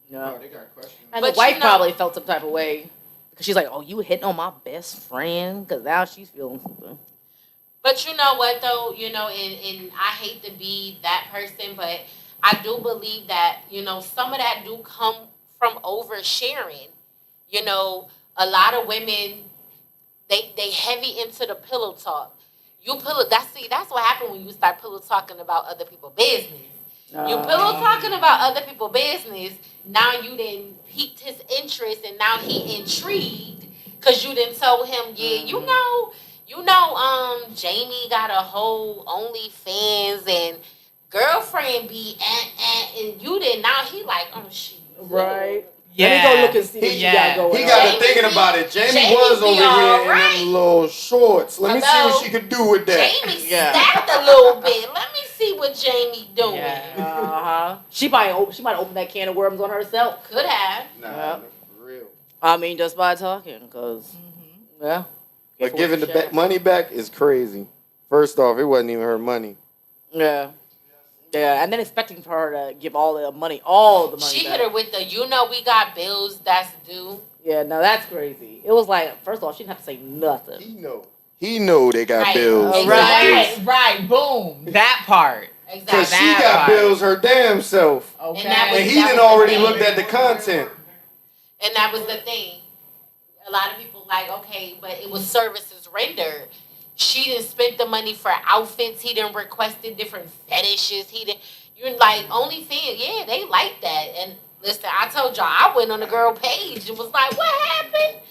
Yeah. They got questions. And But the wife you know- probably felt some type of way because she's like, "Oh, you hitting on my best friend?" Because now she's feeling something. But you know what though, and I hate to be that person, but I do believe that, some of that do come from oversharing. A lot of women, they heavy into the pillow talk. That's what happened when you start pillow talking about other people's business. You pillow talking about other people's business. Now you then piqued his interest, and now he intrigued because you didn't tell him, Jamie got a whole OnlyFans and girlfriend be and you did. Now he like, oh shit, Right. Yeah. Let me go look and see what you got going He on. got to Jamie thinking be- about it. Jamie Jamie was be over here alright. in them little shorts. Let me see Hello? what she could do with that. Jamie Yeah. stacked a little bit. Let me see what Jamie doing. Yeah. She might open that can of worms on herself. Could have. Nah, for real. I mean, just by talking, because yeah. But giving the money back is crazy. First off, it wasn't even her money. Yeah. Yeah, and then expecting for her to give all the money She back. hit her with the, we got bills that's due. Yeah, no, that's crazy. It was like, first of all, she didn't have to say nothing. He know they got Right. bills. Exactly. Right. Boom. That part. Because Exactly. she That got part. bills her damn self. Okay. And that was- And he done already looked at the content. And that was the thing. A lot of people like, okay, but it was services rendered. She didn't spend the money for outfits. He didn't requested different fetishes. You're like, OnlyFans, yeah, they like that. And listen, I told y'all, I went on the girl page and was like, what happened?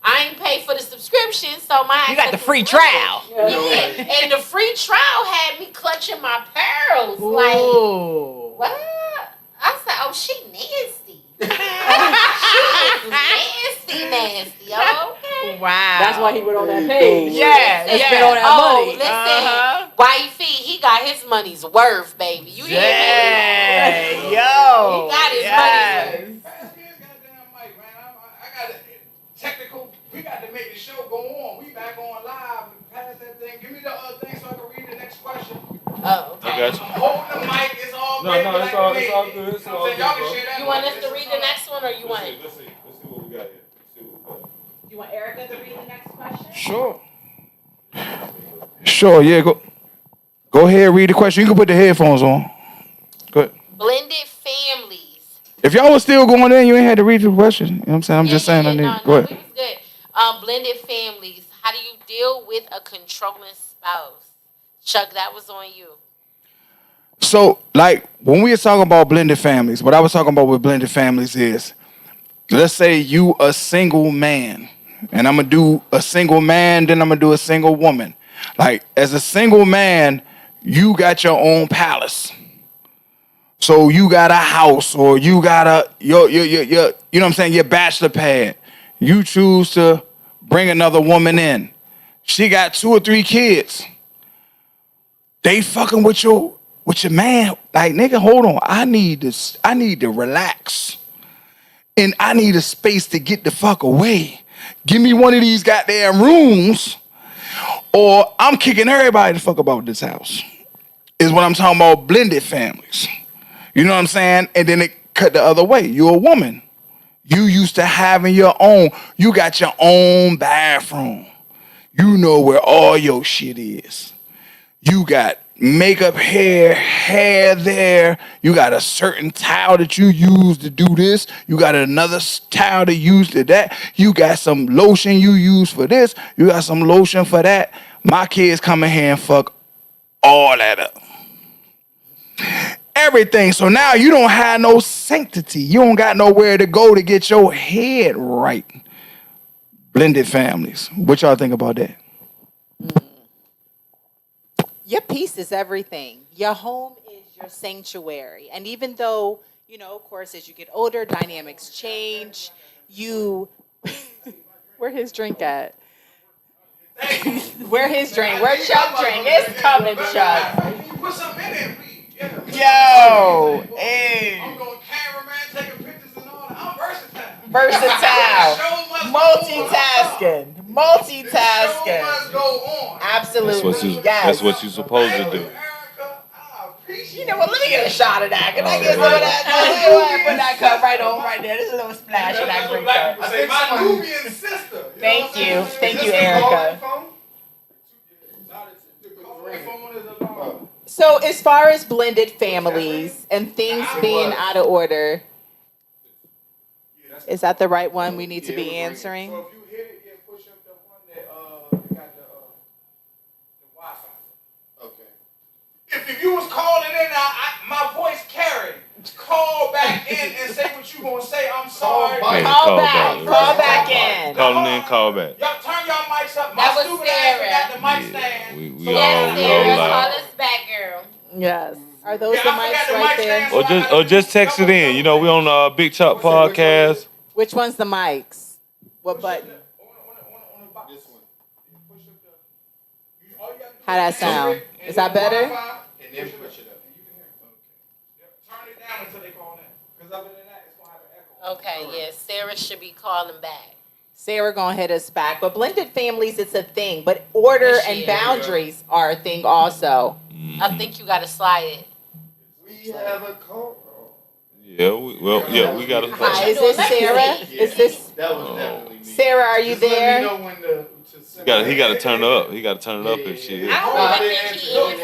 I ain't paid for the subscription, so my You got the access free is trial. limited. Yeah, and the free trial had me clutching my pearls. Like, Ooh. what? I said, oh, she nasty. She is nasty. Okay. Wow. That's why he went on that page. Yeah. And spent all that money. Listen, Uh-huh. wifey, he got his money's worth, baby. You hear me? Yeah. Yo. He got his Yes. money's Pass me his goddamn mic, man. I got technical. We got to make the show go on. We back on live. Pass that thing. Give me the other thing so I can read the next question. Oh, I okay. got you. Hold the mic. It's all No, great. no, but it's I all- can it's all make it. good, it's You know all what I'm saying? good, Y'all can bro. share that. You want us mic. to read the next one or you want? Let's see what we got here. Let's see what we got. You want Erica to read the next question? Sure. Sure. Yeah. Go ahead. Read the question. You can put the headphones on. Good. Blended families. If y'all was still going in, you ain't had to read the question. You know what I'm saying? I'm just saying. I need. No, Go ahead. we was good. Blended families. How do you deal with a controlling spouse? Chuck, that was on you. So, like, when we were talking about blended families, what I was talking about with blended families is, let's say you a single man, and I'm going to do a single man, then I'm going to do a single woman. Like, as a single man, you got your own palace. So you got a house, or you got your you know what I'm saying, your bachelor pad. You choose to bring another woman in. She got 2 or 3 kids. They fucking with your man. Like, nigga, hold on. I need to relax. And I need a space to get the fuck away. Give me one of these goddamn rooms, or I'm kicking everybody the fuck about this house. Is what I'm talking about, blended families. You know what I'm saying? And then it cut the other way. You're a woman. You used to having your own. You got your own bathroom. You know where all your shit is. You got makeup, hair there. You got a certain towel that you use to do this. You got another towel to use to that. You got some lotion you use for this. You got some lotion for that. My kids come in here and fuck all that up. Everything. So now you don't have no sanctity. You don't got nowhere to go to get your head right. Blended families. What y'all think about that? Your peace is everything. Your home is your sanctuary. And even though, of course, as you get older, dynamics change. Where his drink at? Where his drink? Where Chuck drink? It's coming, Chuck. Can you put something in there, please? Yeah. Yo, hey. I'm going cameraman, taking pictures and all that. I'm versatile. Versatile. Multitasking. The show Multitasking. must go on. Absolutely. That's what you're supposed to do. Erica, I appreciate You know what? Let me get a shot of that. Can I get some of that? Put that cup right on right there. This is a little splash of that green cup. I say my Nubian sister. Thank you. Thank you, Erica. So as far as blended families and things being out of order, is that the right one we need to be answering? So if you hit it, yeah, push up the one that got the Wi-Fi. Okay. If you was calling in, my voice carried. Call back in and say what you gonna say. I'm sorry. Hey, Call back. Call back in. Calling in, call back. Y'all turn y'all mics up. That My was stupid ass Sarah. got the mic stand. We So all Sarah, live. call us back, girl. Yes. Are those Yeah, the I forgot mics the right mic there? stand. Or just text it in. You know, we on the Big Chop podcast. Which one's the mics? What button? On the box. This one. Push up the. All you gotta do How that is sound? push it, Is that better? Wi-Fi, And then push it up. and you can hear it. Yep, turn it down until they call in. Because other than that, it's gonna have an echo. Okay, yes, Sarah should be calling back. Sarah gonna hit us back. But blended families, it's a thing. But order Yes, and she is. boundaries are a thing also. I think you gotta slide it. We have a call. Yeah, we got a Hi, call. is this Sarah? Yeah. Is this That was definitely me. Sarah? Are you Just let me there? know when to send He got to turn it up. He got to turn it up and shit. I don't Nah, even they think he answered. is.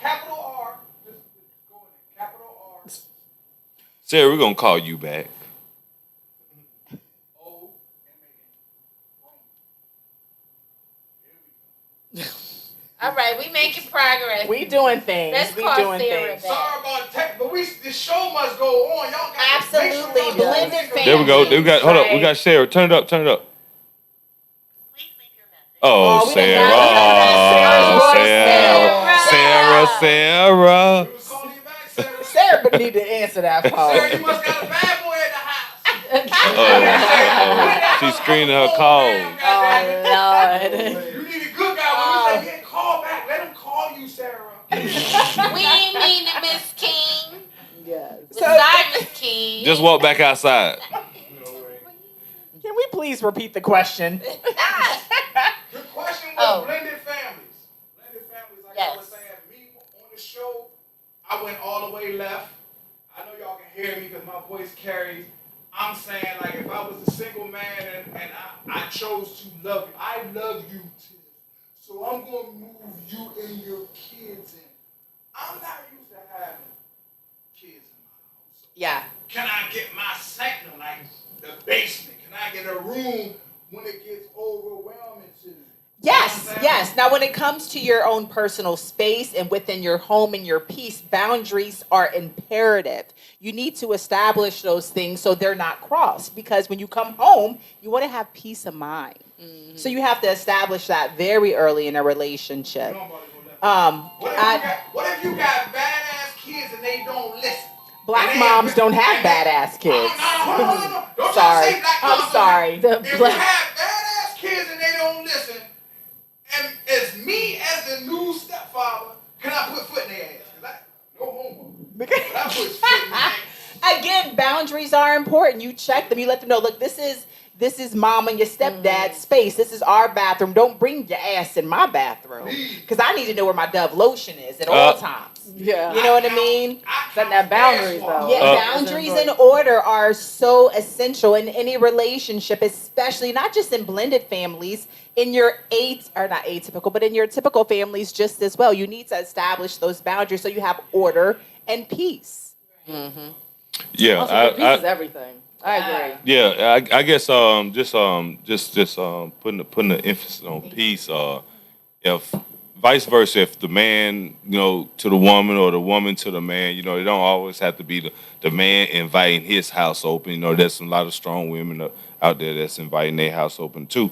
Capital R. Just go in there. Capital R. Sarah, we're gonna call you back. All right, we making progress. We doing things. Let's We call doing Sarah things. back. Sorry about tech, but the show must go on. Y'all got Absolutely. Blended There we go. families, We got. Hold up. We right? got Sarah. Turn it up. Turn it up. Oh, Oh, we Sarah. done got Oh, Sarah. We was calling you back, Sarah. Sarah but need to answer that Sarah, phone. you must got a bad boy at the house. She's screening her calls. Oh Lord. You need a good guy. When you say, yeah, call back. Let him call you, Sarah. We ain't mean it, Miss King. Yes. Sorry, Miss King. Just walk back outside. Can we please repeat the question? The question was Oh. blended families. Blended families, like I Yes. was saying, me on the show, I went all the way left. I know y'all can hear me because my voice carries. I'm saying, like, if I was a single man and I chose to love you, I love you too. So I'm going to move you and your kids in. I'm not used to having kids in my house. So Yeah. can I get my sanctum, like the basement? Can I get a room when it gets overwhelming to me? Yes, yes. Now, when it comes to your own personal space and within your home and your peace, boundaries are imperative. You need to establish those things so they're not crossed. Because when you come home, you want to have peace of mind. So you have to establish that very early in a relationship. What if you got badass kids and they don't listen? Black And they moms don't have badass kids. No. Don't Sorry. try to say black I'm moms. sorry. If you have badass kids and they don't listen, and it's me as the new stepfather, can I put foot in their ass? 'Cause no homo. But I put foot in their ass. Again, boundaries are important. You check them. You let them know, look, this is mom and your stepdad's space. This is our bathroom. Don't bring your ass in my bathroom. Because I need to know where my Dove lotion is at all times. Yeah. You know what I mean? Setting that boundaries, though. Yeah, boundaries and order are so essential in any relationship, especially not just in blended families, in your not atypical, but in your typical families just as well. You need to establish those boundaries so you have order and peace. Yeah, Also, peace is everything. I agree. Yeah, I guess just putting the emphasis on peace. If vice versa, if the man to the woman or the woman to the man, it don't always have to be the man inviting his house open. There's a lot of strong women out there that's inviting their house open too.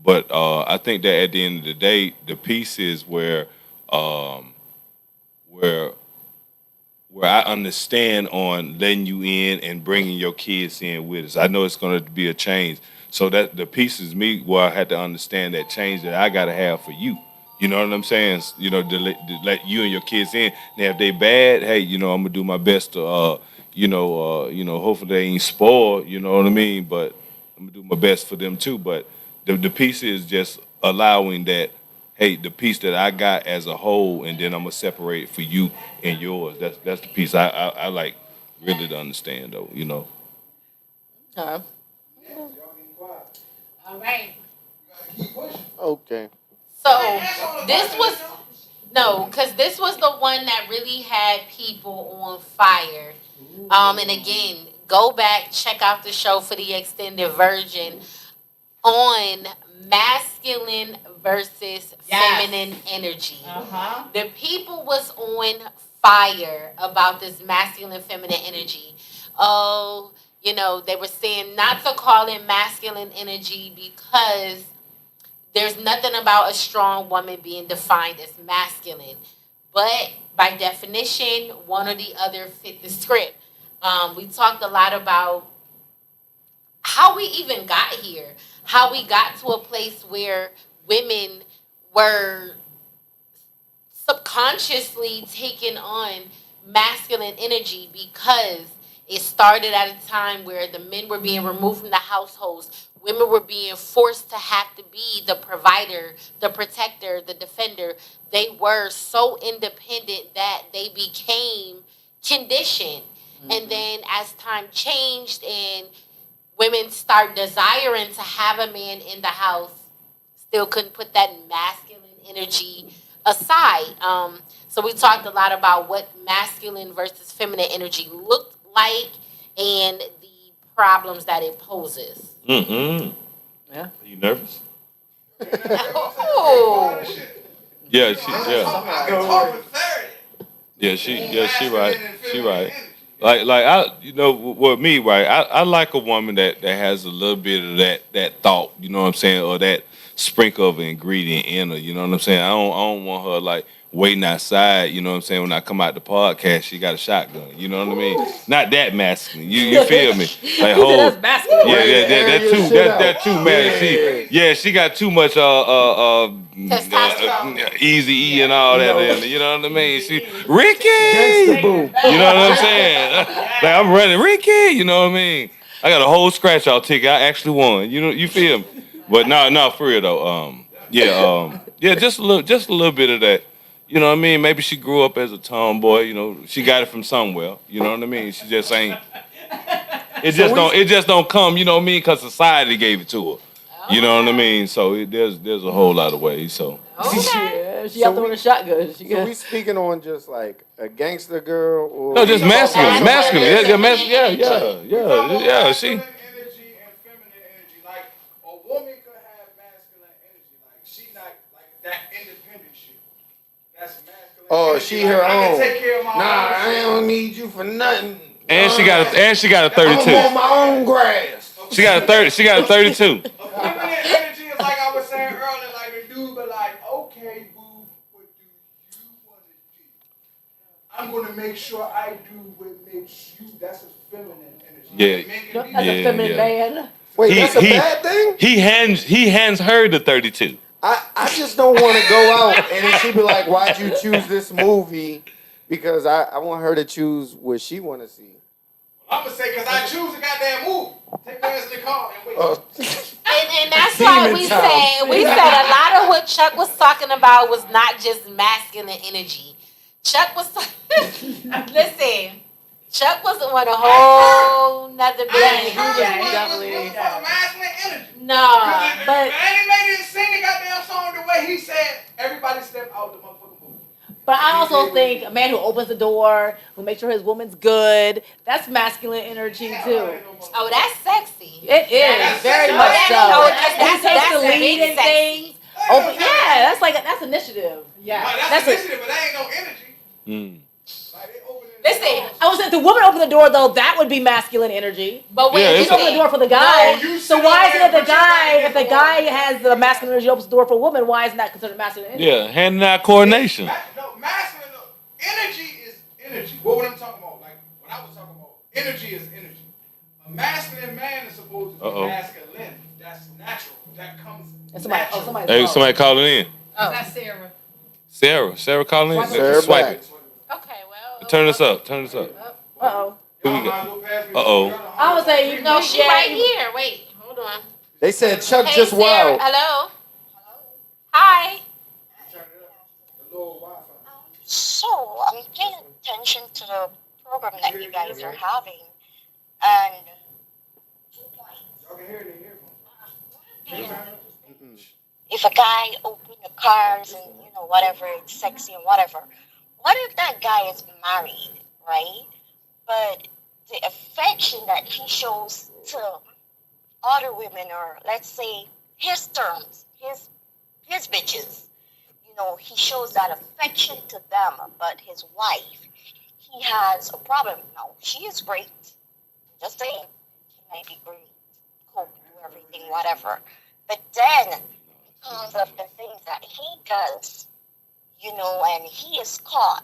But I think that at the end of the day, the peace is where where I understand on letting you in and bringing your kids in with us. I know it's going to be a change. So that the piece is me where I had to understand that change that I got to have for you. You know what I'm saying? You know, to let you and your kids in. Now, if they bad, hey, you know, I'm gonna do my best to, hopefully they ain't spoiled. You know what I mean? But I'm gonna do my best for them too. But the piece is just allowing that, hey, the piece that I got as a whole, and then I'm gonna separate it for you and yours. That's the piece I like really to understand though. You know. Okay. All right. Okay. So because this was the one that really had people on fire. And again, go back, check out the show for the extended version on masculine versus feminine energy. The people was on fire about this masculine feminine energy. Oh, you know, they were saying not to call it masculine energy because there's nothing about a strong woman being defined as masculine. But by definition, one or the other fit the script. We talked a lot about how we even got here, how we got to a place where women were subconsciously taking on masculine energy because it started at a time where the men were being removed from the households. Women were being forced to have to be the provider, the protector, the defender. They were so independent that they became conditioned. Mm-hmm. And then as time changed and women start desiring to have a man in the house, still couldn't put that masculine energy aside. So we talked a lot about what masculine versus feminine energy looked like and the problems that it poses. Mm-mm. Yeah. Are you nervous? Oh. Yeah, she right. She right. Like I, you know, with me, right? I like a woman that has a little bit of that thought, you know what I'm saying, or that sprinkle of an ingredient in her, you know what I'm saying. I don't want her like waiting outside, you know what I'm saying. When I come out the podcast, she got a shotgun, you know what I mean. Not that masculine, you feel me? Like That's masculine. that too, man. She got too much Easy E and all that, you know what I mean. She Ricky, you know what I'm saying. Like I'm running Ricky, you know what I mean. I got a whole scratch out ticket. I actually won. You know, you feel me? But no, for real though. Just a little bit of that. You know what I mean? Maybe she grew up as a tomboy. You know, she got it from somewhere. You know what I mean? She just ain't. It just don't come. You know what I mean? Because society gave it to her. You know what I mean? So there's a whole lot of ways. So. Okay. She out there with a shotgun. So we speaking on just like a gangster girl or no, just masculine. Yeah. She. Energy and feminine energy. Like a woman could have masculine energy. Like she not like that independent shit. That's masculine. Oh, energy. she Like, her I own. can take care of my own I shit. don't need you for nothing. And she got a 32. I'm on my own grass. She got a 30. She got a 32. Feminine energy is like I was saying earlier, like the dude be like, okay, boo, what do you want to do? I'm gonna make sure I do what makes you. That's a feminine energy. Yeah. That's a feminine man. Wait, that's a bad thing? He hands her the 32. I just don't want to go out and then she be like, why'd you choose this movie? Because I want her to choose what she want to see. I'm gonna say, because I choose a goddamn movie. Take my ass in the car and wait. And that's why we said a lot of what Chuck was talking about was not just masculine energy. Chuck was listen. Chuck was on a whole nother bag. Masculine energy. No, but Annie didn't sing the goddamn song the way he said. Everybody step out the motherfucking movie. But I also think a man who opens the door, who makes sure his woman's good, that's masculine energy too. Oh, that's sexy. It is very much so. He takes the lead in things. That's initiative. Yeah, that's initiative, but that ain't no energy. Listen, I was saying, if the woman opened the door though, that would be masculine energy. But when you open the door for the guy, No, so why isn't it the guy? If the guy has the masculine energy, opens the door for a woman, why isn't that considered masculine energy? Yeah, handing out coordination. Masculine energy is energy. What I'm talking about? Like what I was talking about. Energy is energy. A masculine man is supposed to be masculine. That's natural. That comes. Natural. Hey, somebody calling in. Oh, that's Sarah. Sarah calling in. Sarah Swipe back. it. Okay, well. Turn this up. Uh-oh. Who we got? I would say you No, know she right here. Wait, hold on. They said Chuck Hey, just Sarah. wild. Hello. Hi. So I'm paying attention to the program that you guys are having, and 2 points. If a guy open the cars and whatever, it's sexy and whatever. What if that guy is married, right? But the affection that he shows to other women, or let's say his terms, his bitches, he shows that affection to them, but his wife, he has a problem. Now, she is great. Just saying, she might be great, cook, do everything, whatever. But then, because of the things that he does, and he is caught,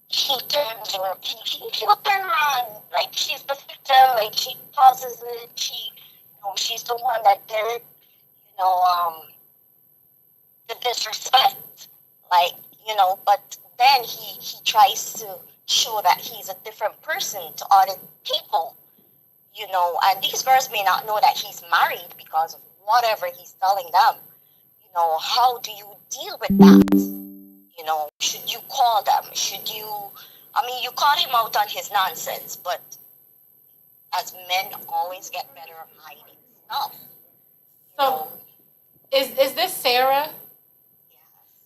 he turns around, he'll turn around, like she's the victim, like she causes it, she's the one that did it, the disrespect, like, but then he tries to show that he's a different person to other people, and these girls may not know that he's married because of whatever he's telling them. How do you deal with that? Should you call them? You caught him out on his nonsense, but as men always get better at hiding stuff. So, is this Sarah?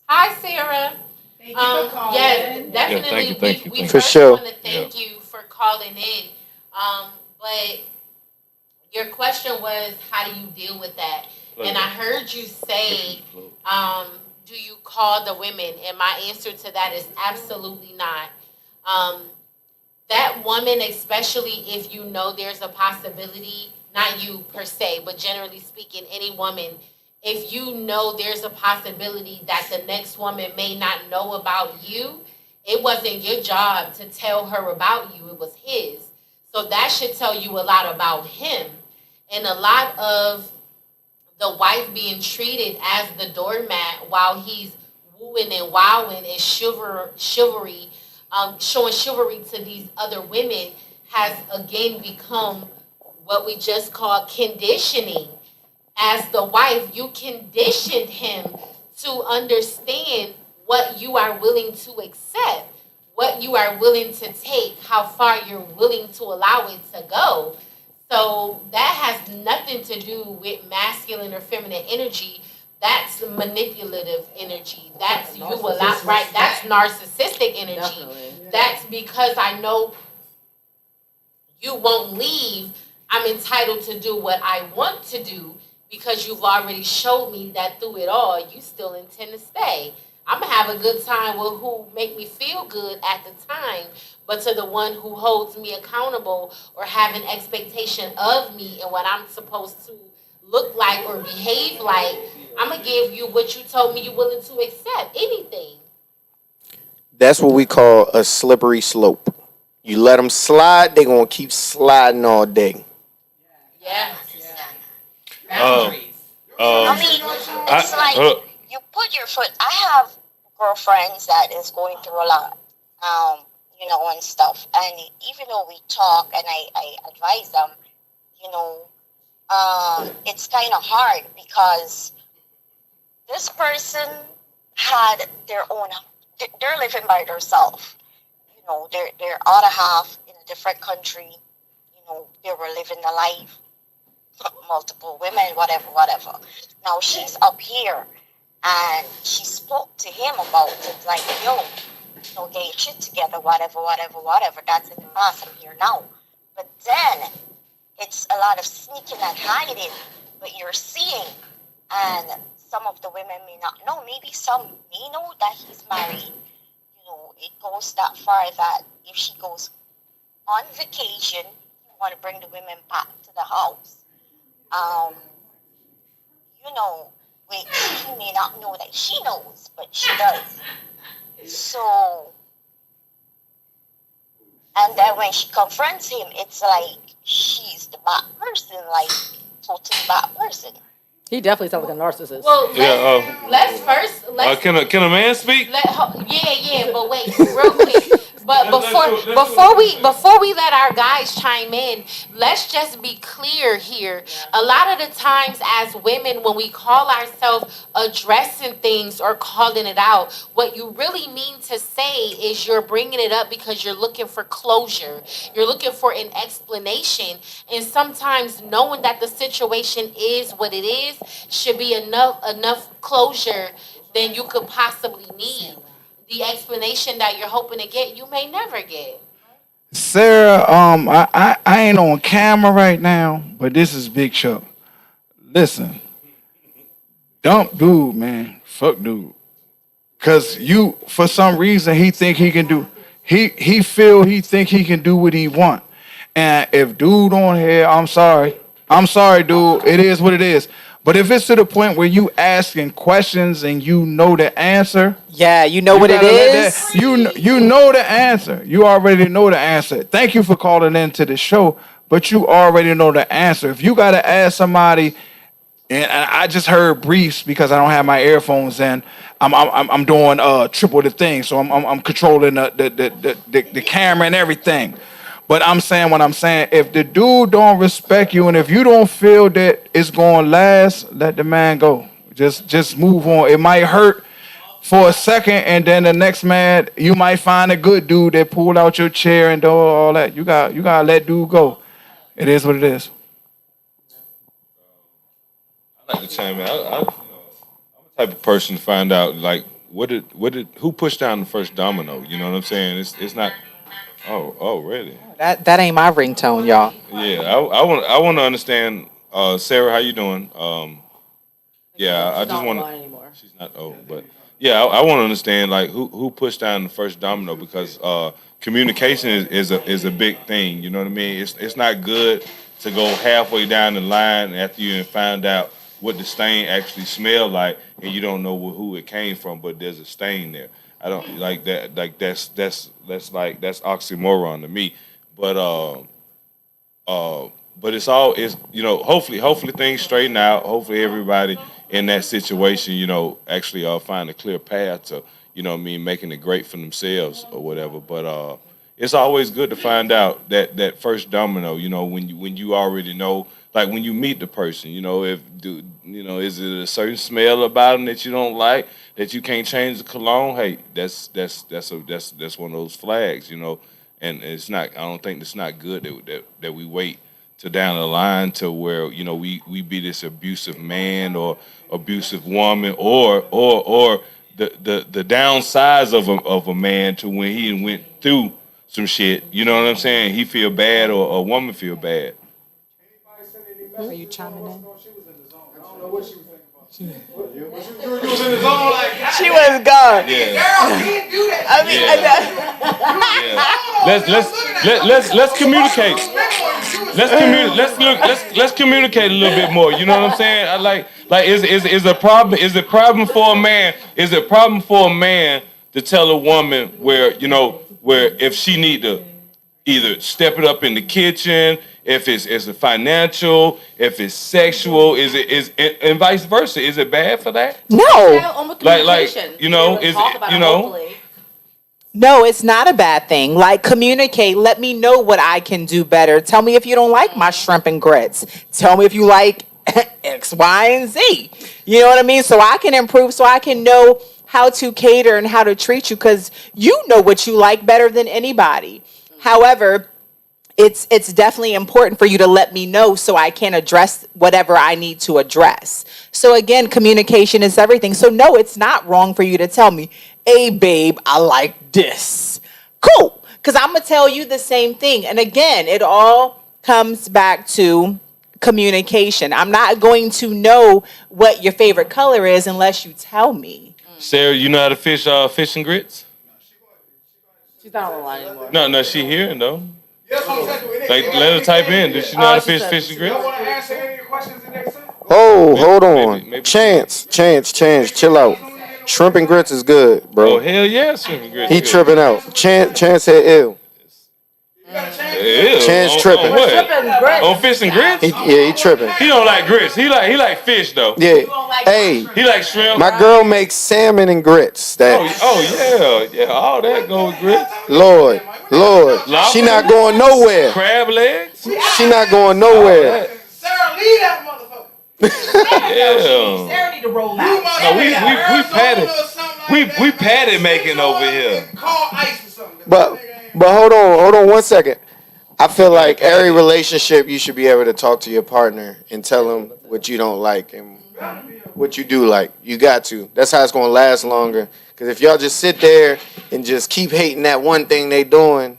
Hi, Sarah. Thank you for calling. Yes, definitely. Yeah, thank you. We For first sure. want to thank you for calling in. But your question was, how do you deal with that? And I heard you say, do you call the women? And my answer to that is absolutely not. That woman, especially if you know there's a possibility, not you per se, but generally speaking, any woman, if you know there's a possibility that the next woman may not know about you, it wasn't your job to tell her about you, it was his. So that should tell you a lot about him. And a lot of the wife being treated as the doormat while he's wooing and wowing and chivalry, showing chivalry to these other women has again become what we just call conditioning. As the wife, you conditioned him to understand what you are willing to accept, what you are willing to take, how far you're willing to allow it to go. So that has nothing to do with masculine or feminine energy. That's manipulative energy. That's you allow, right? That's narcissistic energy. Definitely. That's because I know you won't leave. I'm entitled to do what I want to do because you've already showed me that through it all, you still intend to stay. I'm going to have a good time with who make me feel good at the time, but to the one who holds me accountable or have an expectation of me and what I'm supposed to look like or behave like, I'm going to give you what you told me you're willing to accept, anything. That's what we call a slippery slope. You let them slide, they're going to keep sliding all day. Yeah. Boundaries. It's like you put your foot. I have girlfriends that is going through a lot, and stuff. And even though we talk and I advise them, it's kind of hard because this person had their own. They're living by themselves. Their other half in a different country. They were living the life. Multiple women, whatever. Now she's up here, and she spoke to him about it, like, get your shit together, whatever. That's in the past. I'm here now. But then it's a lot of sneaking and hiding. But you're seeing, and some of the women may not know. Maybe some may know that he's married. It goes that far that if she goes on vacation, you want to bring the women back to the house. He may not know that she knows, but she does. So And then when she confronts him, it's like she's the bad person, like totally bad person. He definitely sounds like a narcissist. Well, Yeah. Can a man speak? Yeah, but wait, real quick. But before we let our guys chime in, let's just be clear here. A lot of the times as women, when we call ourselves addressing things or calling it out, what you really mean to say is you're bringing it up because you're looking for closure. You're looking for an explanation. And sometimes knowing that the situation is what it is should be enough closure than you could possibly need. The explanation that you're hoping to get, you may never get. Sarah, I ain't on camera right now, but this is Big Chuck. Listen, dump dude, man. Fuck dude. Cause you, for some reason, he think he can do. He think he can do what he want. And if dude on here, I'm sorry, dude. It is what it is. But if it's to the point where you asking questions and you know the answer, Yeah, you know what it gotta let is. that- you know the answer. You already know the answer. Thank you for calling into the show, but you already know the answer. If you gotta ask somebody, and I just heard briefs because I don't have my earphones in. I'm doing triple the thing, so I'm controlling the camera and everything. But I'm saying what I'm saying. If the dude don't respect you, and if you don't feel that it's going to last, let the man go. Just move on. It might hurt for a second, and then the next man, you might find a good dude that pulled out your chair and do all that. You gotta let dude go. It is what it is. I like to chime in. I'm the type of person to find out like who pushed down the first domino. You know what I'm saying? It's not. Oh, really? That ain't my ringtone, y'all. Yeah, I want to understand. Sarah, how you doing? Yeah, I just want to. Anymore. She's not old, but yeah, I want to understand like who pushed down the first domino because communication is a big thing. You know what I mean? It's not good to go halfway down the line after you found out what the stain actually smelled like, and you don't know who it came from, but there's a stain there. I don't like that. Like that's oxymoron to me. But it's hopefully things straighten out. Hopefully everybody in that situation, actually find a clear path to, making it great for themselves or whatever. But it's always good to find out that first domino, when you already know, like when you meet the person, is it a certain smell about them that you don't like, that you can't change the cologne? Hey, that's one of those flags, and it's not. I don't think it's not good that we wait to down the line to where we be this abusive man or abusive woman or the downsides of a man to when he went through some shit. You know what I'm saying? He feel bad or a woman feel bad. Are you chiming in? She was in the zone like that. She was gone. Yeah. Girl, he didn't do that. I mean, Let's communicate. Let's communicate a little bit more. You know what I'm saying? I like is a problem. Is it problem for a man? Is it problem for a man to tell a woman where if she need to either step it up in the kitchen, if it's a financial, if it's sexual, and vice versa? Is it bad for that? no. No, it's not a bad thing. Like, communicate. Let me know what I can do better. Tell me if you don't like my shrimp and grits. Tell me if you like X, Y, and Z. You know what I mean? So I can improve, so I can know how to cater and how to treat you, because you know what you like better than anybody. However, it's definitely important for you to let me know so I can address whatever I need to address. So again, communication is everything. So no, it's not wrong for you to tell me, hey babe, I like this. Cool. Because I'm going to tell you the same thing. And again, it all comes back to communication. I'm not going to know what your favorite color is unless you tell me. Sarah, you know how to fish and grits? She's not online anymore. No, she hearing though. Yes, I'm saying. Like, let her type in. Does she know how to fish and You grits? don't want to answer any of your questions in next time? Oh, hold on. Maybe. Chance. Chill out. Shrimp and grits is good, Oh, bro. hell yeah, shrimp and grits. He tripping out. Chance said ew. Ew, Chance on tripping. what? Tripping, Brett. On fish and grits? He tripping. He don't like grits. He like fish though. Yeah. Hey, He like shrimp. my girl makes salmon and grits. Yeah, all that goes grits. Lord. Lobster? She not going nowhere. Crab legs. She not going nowhere. Sarah, leave that motherfucker. Yeah. Sarah need to roll You out. must No, be we Arizona patted- or something like we that, patty man. making over here. Call ice or something. But hold on 1 second. I feel like every relationship you should be able to talk to your partner and tell them what you don't like and what you do like. You got to. That's how it's gonna last longer. Because if y'all just sit there and just keep hating that one thing they doing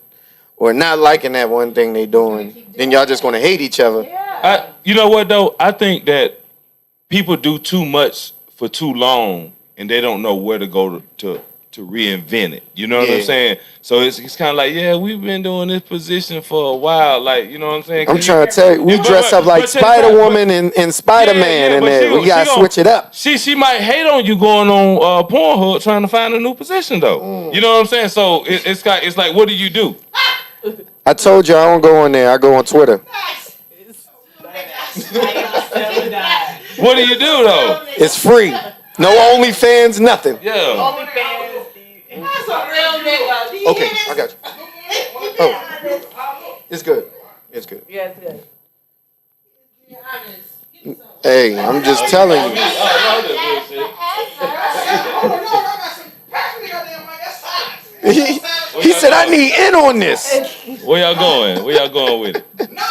or not liking that one thing they doing, then y'all just gonna hate each other. You know what though? I think that people do too much for too long, and they don't know where to go to reinvent it. You know what I'm Yeah. saying? So it's kind of like, yeah, we've been doing this position for a while. Like, you know what I'm saying? I'm trying to tell you, we dress up like Spider-Woman and Spider-Man in but there. We gotta switch it up. She might hate on you going on Pornhub trying to find a new position though. You know what I'm saying? So it's like, what do you do? I told you I don't go on there. I go on Twitter. What do you do though? It's free. No OnlyFans, nothing. Yeah. That's a real nigga. Okay, I got you. Oh, it's good. It's good. Yeah, it's good. Hey, I'm just telling you. He said, I need in on this. Where y'all going? Where y'all going with it? No,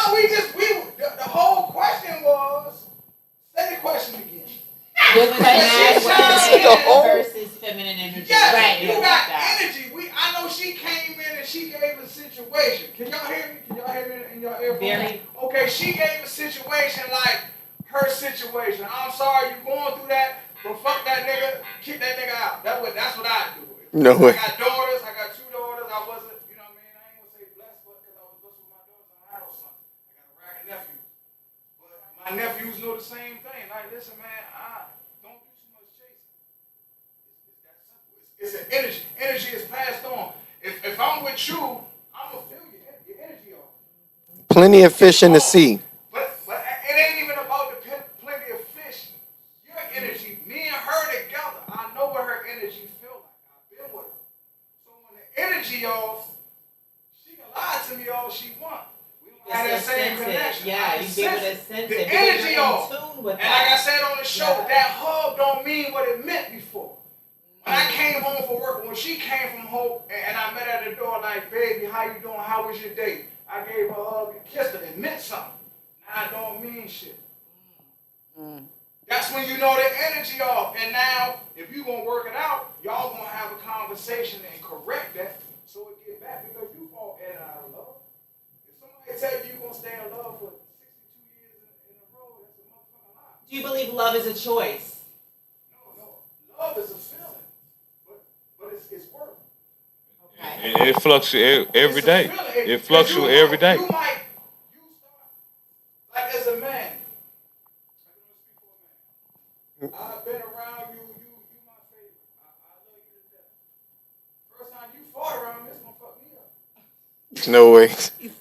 the whole question was, say the question again. Versus feminine energy. Yes, Right. you got energy. I know she came in and she gave a situation. Can y'all hear me? Can y'all hear me in your earphones? Very. Okay, she gave a situation like her situation. I'm sorry you're going through that, but fuck that nigga, kick that nigga out. That's what I do. No way. I got daughters. I got 2 daughters. I wasn't, you know what I mean? I ain't gonna say blessed, but because I was blessed with my daughters, I don't have no son. I got a rack of nephews. But my nephews know the same thing. Like, listen, man, I don't do too much chasing. It's that simple. It's an energy. Energy is passed on. If I'm with you, I'm gonna feel your energy off. Plenty of fish in the sea. But it ain't even about the plenty of fish. Your energy, me and her together, I know what her energy feel like. I've been with her. So when the energy off, she can lie to me all she want. We don't have that same connection. Yeah, you be able to sense the it. energy off. Tune with And like I said on the show, that hug don't mean what it meant before. When I came home from work, when she came from home and I met her at the door like, baby, how you doing? How was your day? I gave her a hug and kissed her. It meant something. Now it don't mean shit. That's when you know the energy off. And now, if you gonna work it out, y'all gonna have a conversation and correct that so it get back because you fall in and out of love. If somebody tell you you're gonna stay in love for 62 years in a row, that's a motherfucking lie. Do you believe love is a choice? No. Love is a feeling. But it's work. And it fluctuates every day. It fluctuates every day. You start, like as a man. I've been around you my favorite. I love you to death. First time you fought around me, it's gonna fuck me up. No way. You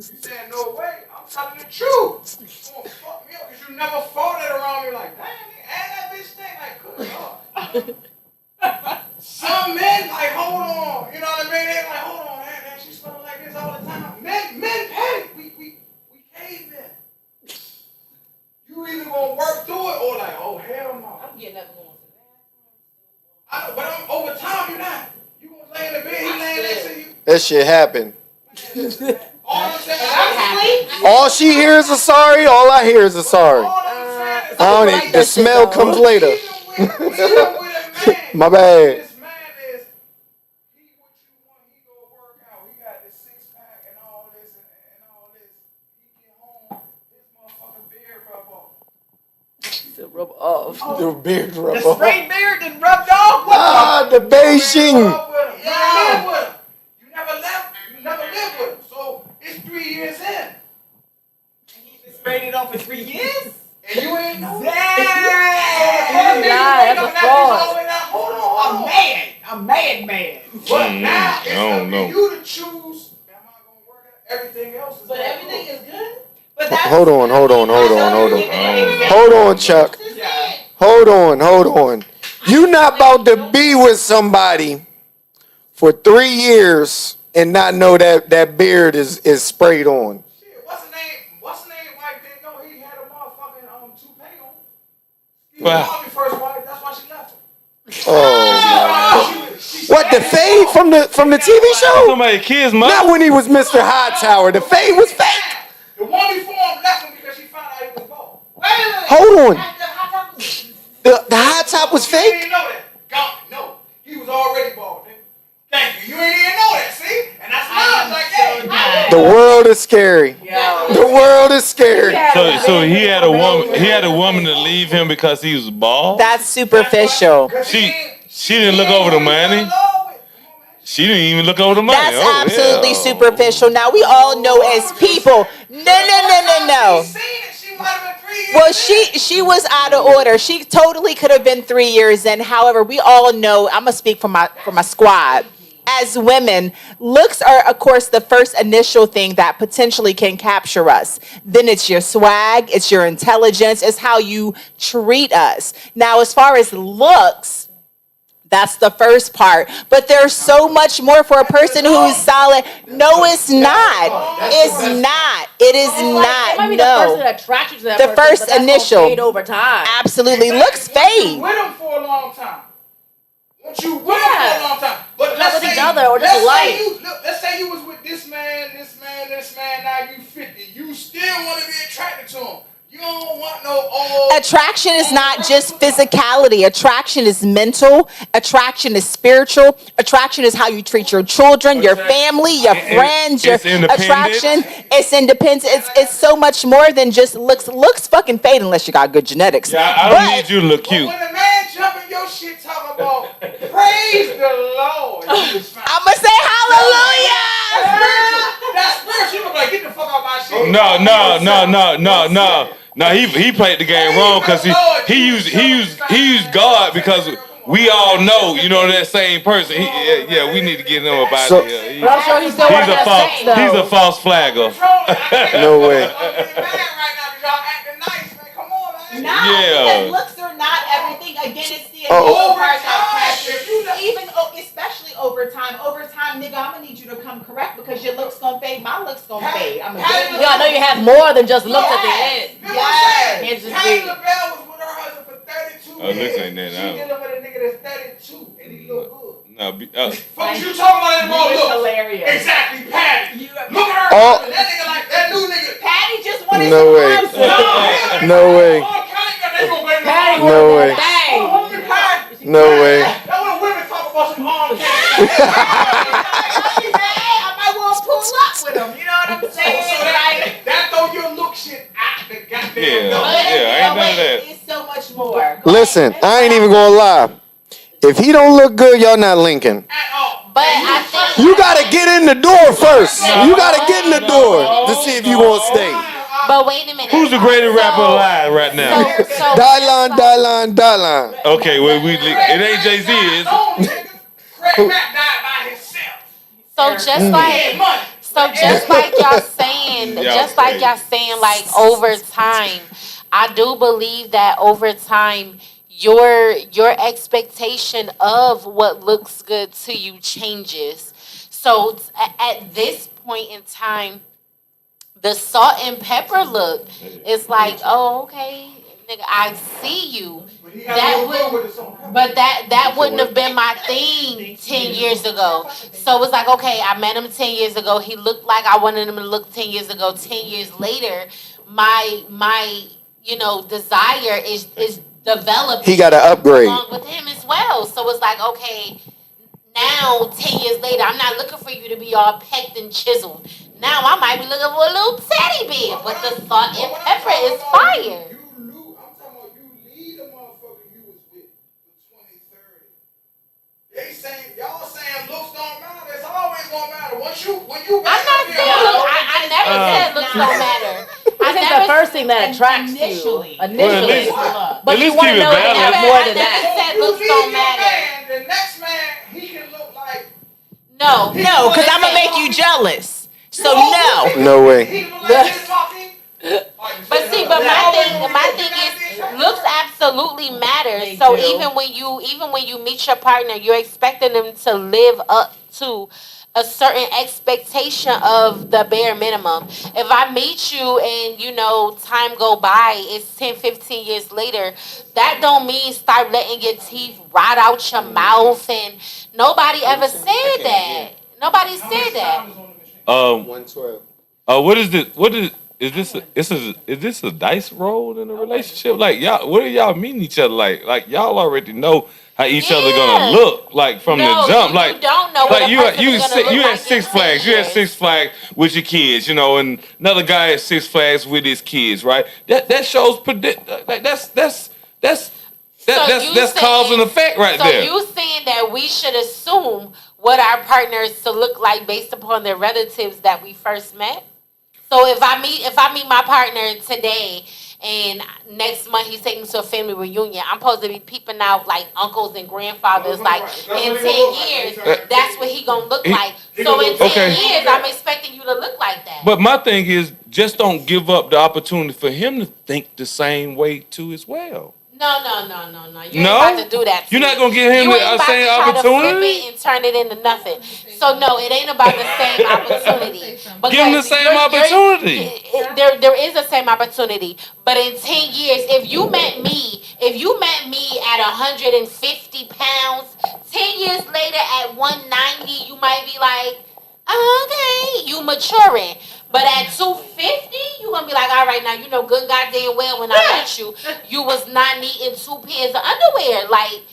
saying no way? I'm telling the truth. It's gonna fuck me up because you never fought it around me like, damn, and that bitch thing like, good lord. Some men like, hold on, you know what I mean? They like, hold on, man, she's smelling like this all the time. Men petty. We cavemen. You either gonna work through it or like, oh hell no. I'm getting up and going to the bathroom. But I'm over time. You're not. You gonna lay in the bed? He laying next to you. That shit happened. All I'm saying, All she hears is sorry. All I hear is a sorry. all I'm saying is, I don't like need, the that shit, smell though. comes later. even with a man, My bad. this man is, he what you want, he go work out. He got the 6-pack and all this and all this. He get home, his motherfucking beard rub off. Rub off. The beard rub The off. straight beard and rubbed off. Ah, the Beijing. Rub with him. You live with him. You never lived with him. So it's 3 years in. And he's been sprayed it on for 3 years? And you ain't know. Damn! That's a fraud. Hold on. I'm mad, man. But now I don't it's know. up to you to choose. Am I gonna work everything else is. But all everything good. is good. But that's Hold on. Hold on, Chuck. Yeah. Hold on. You not about to be with somebody for 3 years and not know that beard is sprayed on. Shit, what's the name? Wife didn't know he had a motherfucking toupee on. Steve Wow. Harvey first wife. That's why she left him. Oh, what, the fade from the TV show? Somebody kids, mother. Not when he was Mr. Hightower. The fade was fake. The one before him left him because she found out he was bald. Hold on. The high top was You fake? didn't know that. No, he was already bald. Nigga. Thank you. You ain't even know that. See, and that's why I was like, hey. The world is scary. The world is scary. So he had a woman. He had a woman to leave him because he was bald. That's superficial. She didn't look over the money. She didn't even look over the money. That's Oh, absolutely yeah. superficial. Now we all know as people. No. She might have been 3 years. Well, she was out of order. She totally could have been 3 years in. However, we all know. I'm gonna speak for my squad. As women, looks are, of course, the first initial thing that potentially can capture us. Then it's your swag, it's your intelligence, it's how you treat us. Now, as far as looks, that's the first part. But there's so much more for a person who's solid. No, it's not. It's not. It is It not. might be the person No. that attracts you to that The person, first but that's gonna initial. fade over time. Absolutely. Looks fade. With him for a long time. Once you with him Yeah. for a long time. But Not with each other or just life. Let's say you was with this man. Now you 50. You still want to be attracted to him. You don't want no old. Attraction is not just physicality. Attraction is mental. Attraction is spiritual. Attraction is how you treat your children, your family, your friends. Your It's independent. attraction. It's independence. It's so much more than just looks. Looks fucking fade unless you got good genetics. Yeah, I don't need you to look cute. When a man jumping your shit talking about praise the Lord, you was fine. I'ma say hallelujah. That's spiritual. You look like get the fuck out my shit. No. No, he played the game wrong because he used God because we all know, you know, that same person. We need to get him up out of here. But I'm sure he's still working at sex, though. He's a false flagger. No way. Nah, Yeah. because looks are not everything. Again, it's the Oh. initial part that pressure. Even especially over time. Over time, nigga, I'm gonna need you to come correct because your looks gonna fade. My looks gonna fade. I'm gonna get Yeah, I know you have more than just looks at the end. Yes. Can't just Patty be. LaBelle was with her husband for 32 Oh, years. looks ain't that She out. dealing with a nigga that's 32 and he look good. No, Fuck you talking about that ball It's look. hilarious. Exactly, Patty. You- Look at her. Oh. That nigga like that new nigga. Patty just wanted No some way. arms. No way. Patty No wanted way. that thing. No way. That's when women talk about some arm candy. I might want to pull up with him. You know what I'm saying? So that throw your look shit out the goddamn Yeah. door. ain't none of that. It's so much more. Listen, I ain't even gonna lie. If he don't look good, y'all not linking. At all. But I think You gotta get in the door first. You gotta get in the door to see if you gonna stay. But wait a minute. Who's the greatest rapper alive right now? Die line. Okay, well, it ain't Jay-Z, is it? Craig Mack died by himself. So just He like had money. just like y'all saying, like over time, I do believe that over time your expectation of what looks good to you changes. So at this point in time, the salt and pepper look is like, oh, okay, nigga, I see you. That wouldn't have been my thing 10 years ago. So it's like, okay, I met him 10 years ago. He looked like I wanted him to look 10 years ago. 10 years later, my desire is developing. He got to upgrade. Along with him as well. So it's like, okay, now 10 years later, I'm not looking for you to be all pecked and chiseled. Now I might be looking for a little teddy bear, but the salt and pepper is fire. I'm talking about you lead a motherfucker you was with for 20, 30. Y'all saying looks don't matter. It's always gonna matter. When you I'm not saying I never said looks don't matter. I think the first thing that attracts Initially. you initially is Well, look. But at you least want to keep it know that balanced. there's more than I that. never said you looks leave don't your matter. man, the next man he can look like. No, because I'm gonna make you jealous. So no. No way. But see, but my thing is, looks absolutely matter. So even when you meet your partner, you're expecting them to live up to a certain expectation of the bare minimum. If I meet you and time go by, it's 10, 15 years later, that don't mean start letting your teeth rot out your mouth. And nobody ever said that. Nobody said that. 112. What is this? Is this a dice roll in a relationship? Like y'all, what are y'all meeting each other like? Like y'all already know how each other gonna look like from the jump. Like you don't know what like a person is gonna look you like at Six in Flags. 10 You at years. Six Flags with your kids, and another guy at Six Flags with his kids, right? That shows like that's cause and effect right there. So you saying that we should assume what our partners to look like based upon their relatives that we first met? So if I meet my partner today and next month he's taking me to a family reunion, I'm supposed to be peeping out like uncles and grandfathers. Like in 10 years, that's what he gonna look like. So in 10 years, I'm expecting you to look like that. But my thing is, just don't give up the opportunity for him to think the same way too as well. No. You ain't about to do that. You're not gonna give him the same opportunity. And turn it into nothing. So no, it ain't about the same opportunity. Give him the same opportunity. There is a same opportunity, but in 10 years, if you met me at 150 pounds, 10 years later at 190, you might be like, okay, you maturing. But at 250, you gonna be like, all right, now good goddamn well when I met you was not needing 2 pairs of underwear. Like,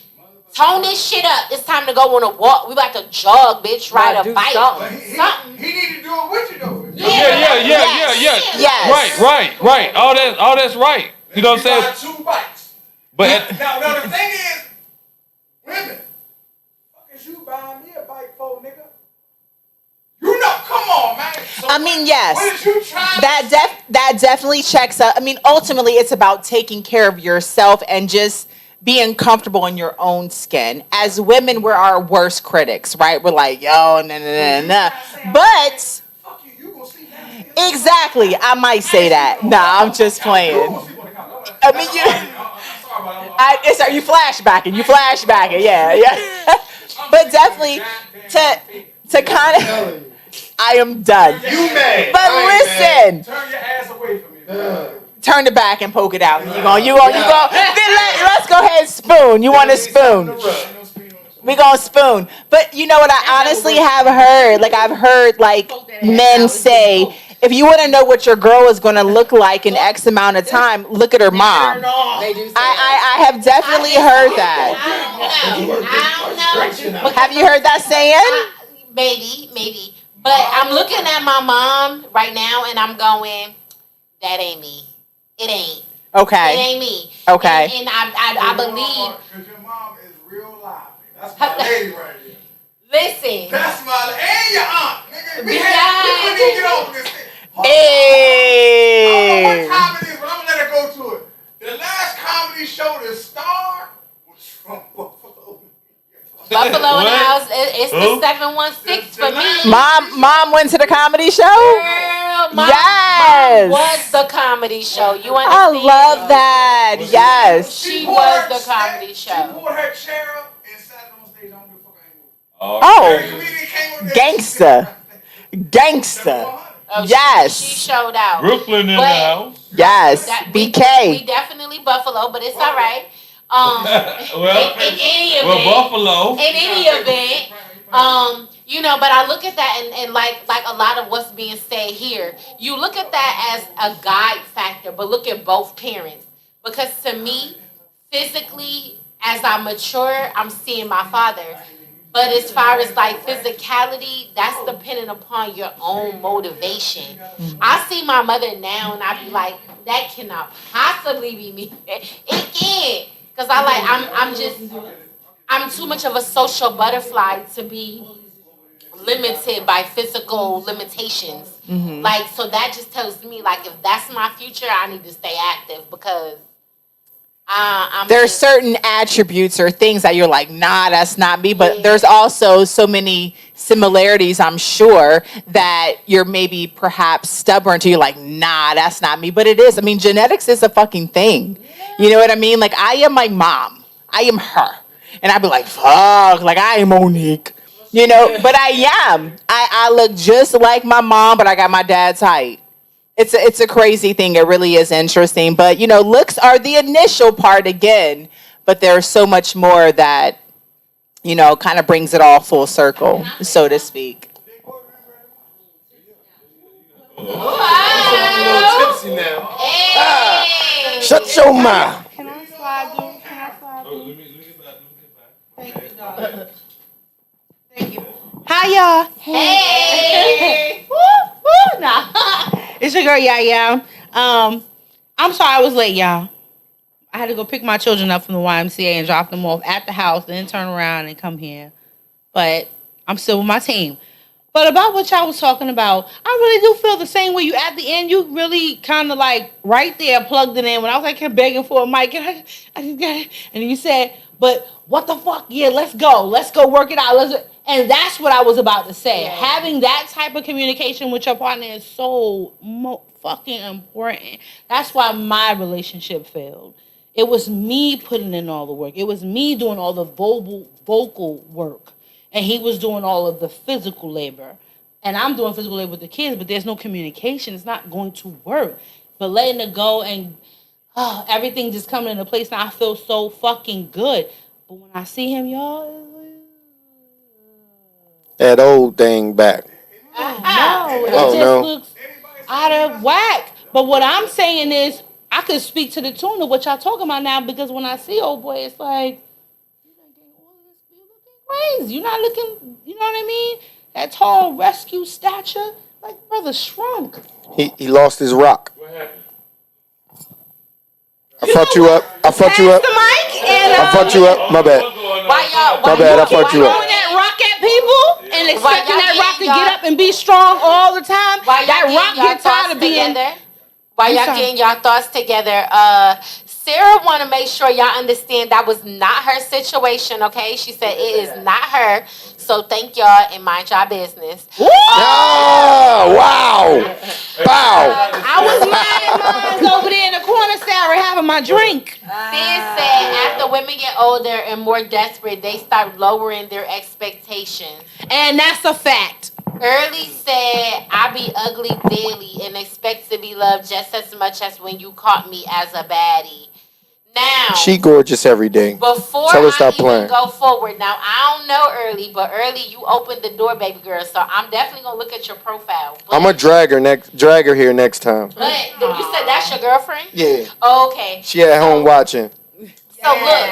tone this shit up. It's time to go on a walk. We about to jog, bitch, ride a bike. Something. He need to do it with you though. Yeah. Yes. Right. All that's right. You know what I'm saying? 2 bikes. But now the thing is, women, fuck is you buying me a bike for, nigga? Come on, man. So I mean, yes. What is you trying That definitely checks out. I mean, ultimately, it's about taking care of yourself and just being comfortable in your own skin. As women, we're our worst critics, right? We're like, yo, nah. But fuck you gonna sleep down. exactly, I might say that. Nah, I'm just playing. I mean, you flashbacking, yeah. But definitely to kind of. I am done. You mad? But listen. Turn your ass away from me. Turn it back and poke it out. You go. Then let's go ahead and spoon. You want a spoon? We gonna spoon. But you know what I honestly have heard? Like I've heard men say, if you want to know what your girl is gonna look like in X amount of time, look at her mom. I have definitely heard that. I don't know. Have you heard that saying? Maybe. But I'm looking at my mom right now and I'm going, that ain't me. It ain't. Okay. It ain't me. Okay. And I believe. Because your mom is real lively. That's my lady right here. Listen. That's my and your aunt. Nigga, we Besides- couldn't even get over this thing. Hey. I don't know what time it is, but I'm gonna let her go to it. The last comedy show to star was from Buffalo. Buffalo in the house. It's the 716 for me. Mom went to the comedy show? Girl, Yes. mom was the comedy show. You I understand? love that. Yes. She was the comedy show. She pulled her chair up and sat on stage. I don't give a fuck anymore. Oh, The comedian came over there. gangster. Oh, Yes. She showed out. Brooklyn in the But- house. Yes. We BK. definitely Buffalo, but it's all right. Well, In any event, Buffalo. in any event, but I look at that and like a lot of what's being said here, you look at that as a guide factor, but look at both parents. Because to me, physically, as I mature, I'm seeing my father. But as far as physicality, that's dependent upon your own motivation. I see my mother now and I be like, that cannot possibly be me. It can't. Because I'm too much of a social butterfly to be limited by physical limitations. So that just tells me if that's my future, I need to stay active because There's certain attributes or things that you're like, nah, that's not me. But there's also so many similarities, I'm sure, that you're maybe perhaps stubborn to. You're like, nah, that's not me. But it is. I mean, genetics is a fucking thing. You know what I mean? Like, I am my mom. I am her. And I'd be like, fuck, like, I am Monique. You know, but I am. I look just like my mom, but I got my dad's height. It's a crazy thing. It really is interesting. But, you know, looks are the initial part again, but there's so much more that, you know, kind of brings it all full circle, so to speak. Tipsy now. Shut your mouth. Can I slide, dude? Can I slide? Thank you, darling. Thank you. Hi, y'all. Hey. Woo, woo. Nah. It's your girl, yeah. I'm sorry I was late, y'all. I had to go pick my children up from the YMCA and drop them off at the house, then turn around and come here. But I'm still with my team. But about what y'all was talking about, I really do feel the same way. You at the end, you really kind of like right there plugged it in. When I was like kept begging for a mic, and I just got it. And you said, but what the fuck? Yeah, let's go work it out. And that's what I was about to say. Yeah. Having that type of communication with your partner is so fucking important. That's why my relationship failed. It was me putting in all the work. It was me doing all the vocal work. And he was doing all of the physical labor. And I'm doing physical labor with the kids, but there's no communication. It's not going to work. But letting it go and everything just coming into place now, I feel so fucking good. But when I see him, y'all, that old thing back. It just looks out of whack. But what I'm saying is, I could speak to the tune of what y'all talking about now, because when I see old boy, it's like, you looking crazy. You're not looking, you know what I mean? That tall rescue stature, like brother shrunk. He lost his rock. What happened? I fucked you up. The mic and I fucked you up. My bad. My bad. I fucked you up. That rock at people and expecting that rock to get up and be strong all the time. That rock gets tired of being. While y'all getting y'all thoughts together, Sarah want to make sure y'all understand that was not her situation, okay? She said it is not her. So thank y'all and mind y'all business. Wow. I was minding mine over there in the corner, Sarah, having my drink. Sid said after women get older and more desperate, they start lowering their expectations. And that's a fact. Early said, I be ugly daily and expect to be loved just as much as when you caught me as a baddie. Now, she gorgeous every day. Before Tell her I stop even playing. go forward, now I don't know Early, but Early, you opened the door, baby girl. So I'm definitely gonna look at your profile. But, I'm gonna drag her here next time. But you said that's your girlfriend? Yeah. Okay. She at home watching. So look,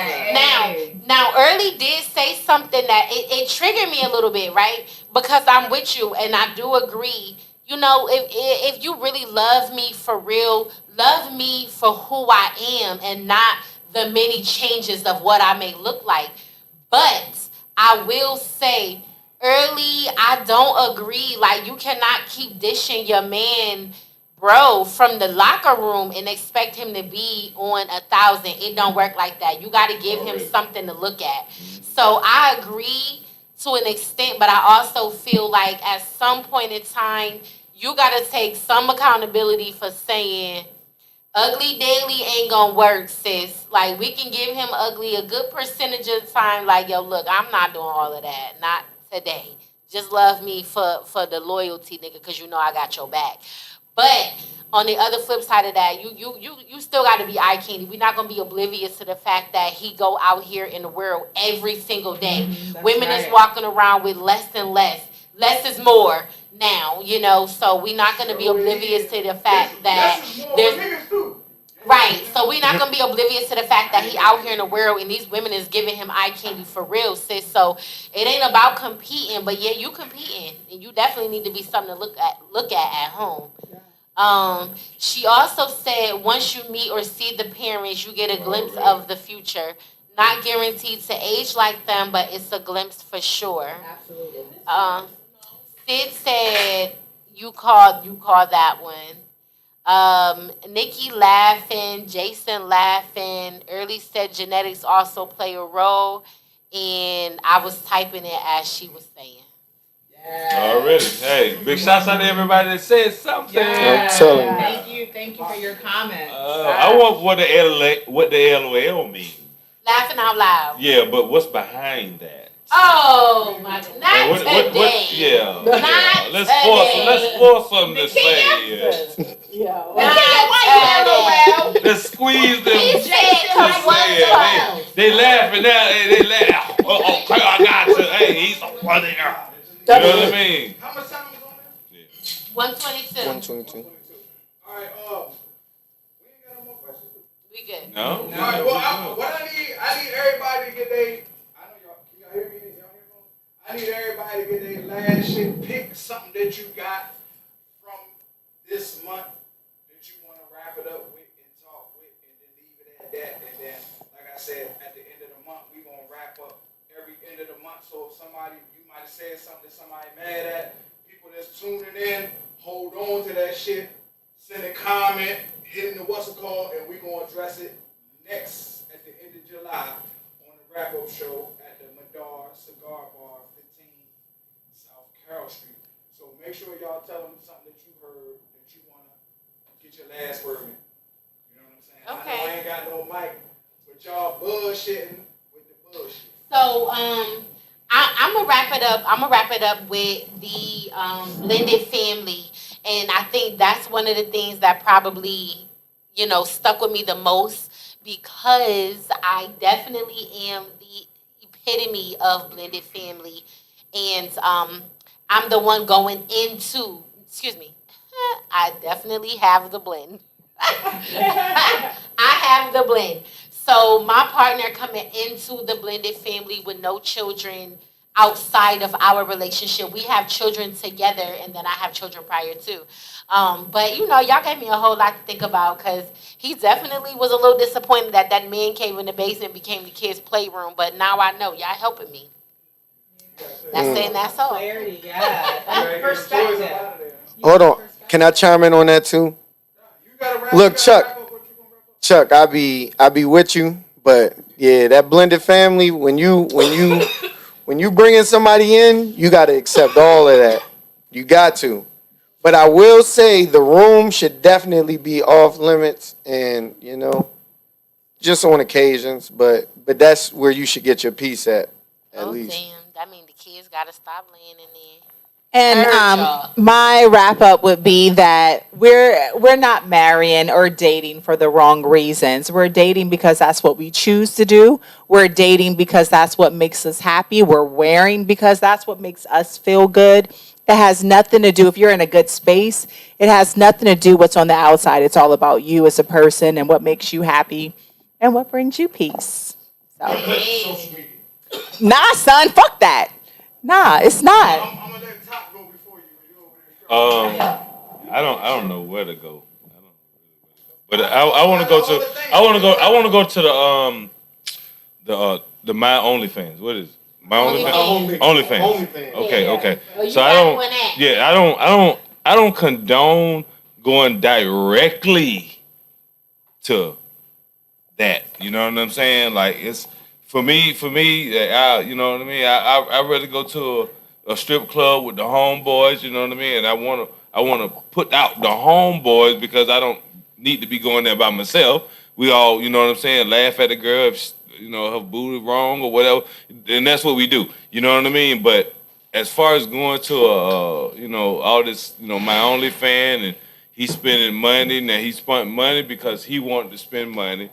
now Early did say something that it triggered me a little bit, right? Because I'm with you and I do agree. You know, if you really love me for real, love me for who I am and not the many changes of what I may look like. But I will say, Early, I don't agree. Like, you cannot keep dishing your man, bro, from the locker room and expect him to be on 1,000. It don't work like that. You got to give him something to look at. So I agree to an extent, but I also feel like at some point in time, you got to take some accountability for saying, ugly daily ain't going to work, sis. Like, we can give him ugly a good percentage of the time. Like, yo, look, I'm not doing all of that. Not today. Just love me for the loyalty, nigga, because you know I got your back. But on the other flip side of that, you still got to be eye candy. We're not going to be oblivious to the fact that he go out here in the world every single day. Women is walking around with less and less. Less is more now, you know. So we're not going to be oblivious to the fact that there's... Right. So we're not going to be oblivious to the fact that he out here in the world and these women is giving him eye candy for real, sis. So it ain't about competing, but yeah, you competing. And you definitely need to be something to look at home. She also said once you meet or see the parents, you get a glimpse of the future. Not guaranteed to age like them, but it's a glimpse for sure. Absolutely. Sid said you called that one. Nikki laughing, Jason laughing. Early said genetics also play a role, and I was typing it as she was saying. Already. Hey, big shouts out to everybody that said something. I'm telling you. Thank you for your comments. I want what the LOL means. Laughing out loud. Yeah, but what's behind that? Oh my God! Not What, today. yeah. Not Let's today. force something to say here. Let's squeeze them. He said, Just "Come say it. They laughing now. They laugh. Oh, I got you. Hey, he's a funny girl. You know what I mean? How much time is on there? 122. 122. All right, we ain't got no more questions. We good. No? All right, well, what I need everybody to get I know y'all, can y'all hear me? Y'all hear me? I need everybody to get their last shit. Pick something that you got from this month that you want to wrap it up with and talk with, and then leave it at that. And then, like I said, at the end of the month, we gonna wrap up every end of the month. So if you might have said something that somebody mad at, people that's tuning in, hold on to that shit, send a comment, hitting the what's it called, and we gonna address it next at the end of July on the wrap-up show at the Madar Cigar Bar, 15 South Carroll Street. So make sure y'all tell them something that you heard that you wanna get your last word in. You know what I'm saying? Okay. I know I ain't got no mic, but y'all bullshitting with the bullshit. So I'm gonna wrap it up. I'm gonna wrap it up with the blended family, and I think that's one of the things that probably stuck with me the most, because I definitely am the epitome of blended family, and I'm the one going into. Excuse me. I definitely have the blend. I have the blend. So my partner coming into the blended family with no children outside of our relationship. We have children together, and then I have children prior to. But y'all gave me a whole lot to think about, because he definitely was a little disappointed that man cave in the basement became the kids' playroom. But now I know y'all helping me. That's saying that's all. Clarity, yeah. Perspective. Hold on. Can I chime in on that too? Look, Chuck, I be with you, but yeah, that blended family. When you bringing somebody in, you got to accept all of that. You got to. But I will say the room should definitely be off limits, and just on occasions. But that's where you should get your piece at least. Damn, that means the kids gotta stop laying in there. And my wrap up would be that we're not marrying or dating for the wrong reasons. We're dating because that's what we choose to do. We're dating because that's what makes us happy. We're wearing because that's what makes us feel good. It has nothing to do, if you're in a good space, it has nothing to do what's on the outside. It's all about you as a person and what makes you happy and what brings you peace. So. Nah, son, fuck that. Nah, it's not. I'm gonna let Top go before you. I don't know where to go. But I want to go to the My OnlyFans. What is it? My OnlyFans. Okay. So I don't condone going directly to that. You know what I'm saying? Like, it's for me. You know what I mean. I rather go to a strip club with the homeboys. You know what I mean. And I want to put out the homeboys, because I don't need to be going there by myself. We all, you know what I'm saying, laugh at the girl if her booty wrong or whatever, and that's what we do. You know what I mean. But as far as going to all this, My OnlyFans, and he's spending money. Now he spent money because he wanted to spend money.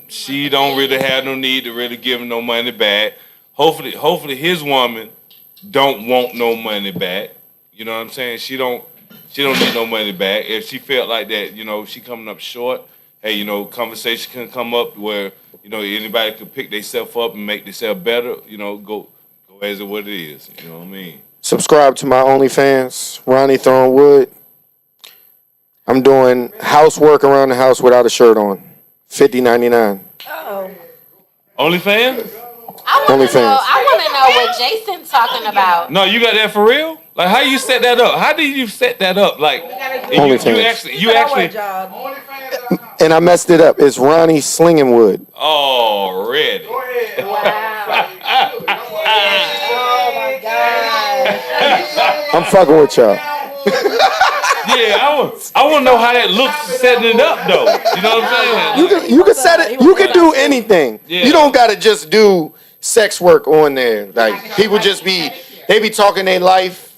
She don't really have no need to really give him no money back. Hopefully his woman don't want no money back. You know what I'm saying? She don't need no money back. If she felt like that, she coming up short, hey, conversation can come up where, anybody could pick themselves up and make themselves better, go as it what it is. You know what I mean? Subscribe to my OnlyFans, Ronnie Thornwood. I'm doing housework around the house without a shirt on. $50.99. OnlyFans? I want to know what Jason's talking about. No, you got that for real? Like, how you set that up? How did you set that up? Like, you actually. And I messed it up. It's Ronnie Slingingwood. Already. Go ahead. Oh my God. I'm fucking with y'all. Yeah, I want to know how that looks setting it up, though. You know what I'm saying? You can set it. You can do anything. Yeah. You don't gotta just do sex work on there. Like people just be talking their life,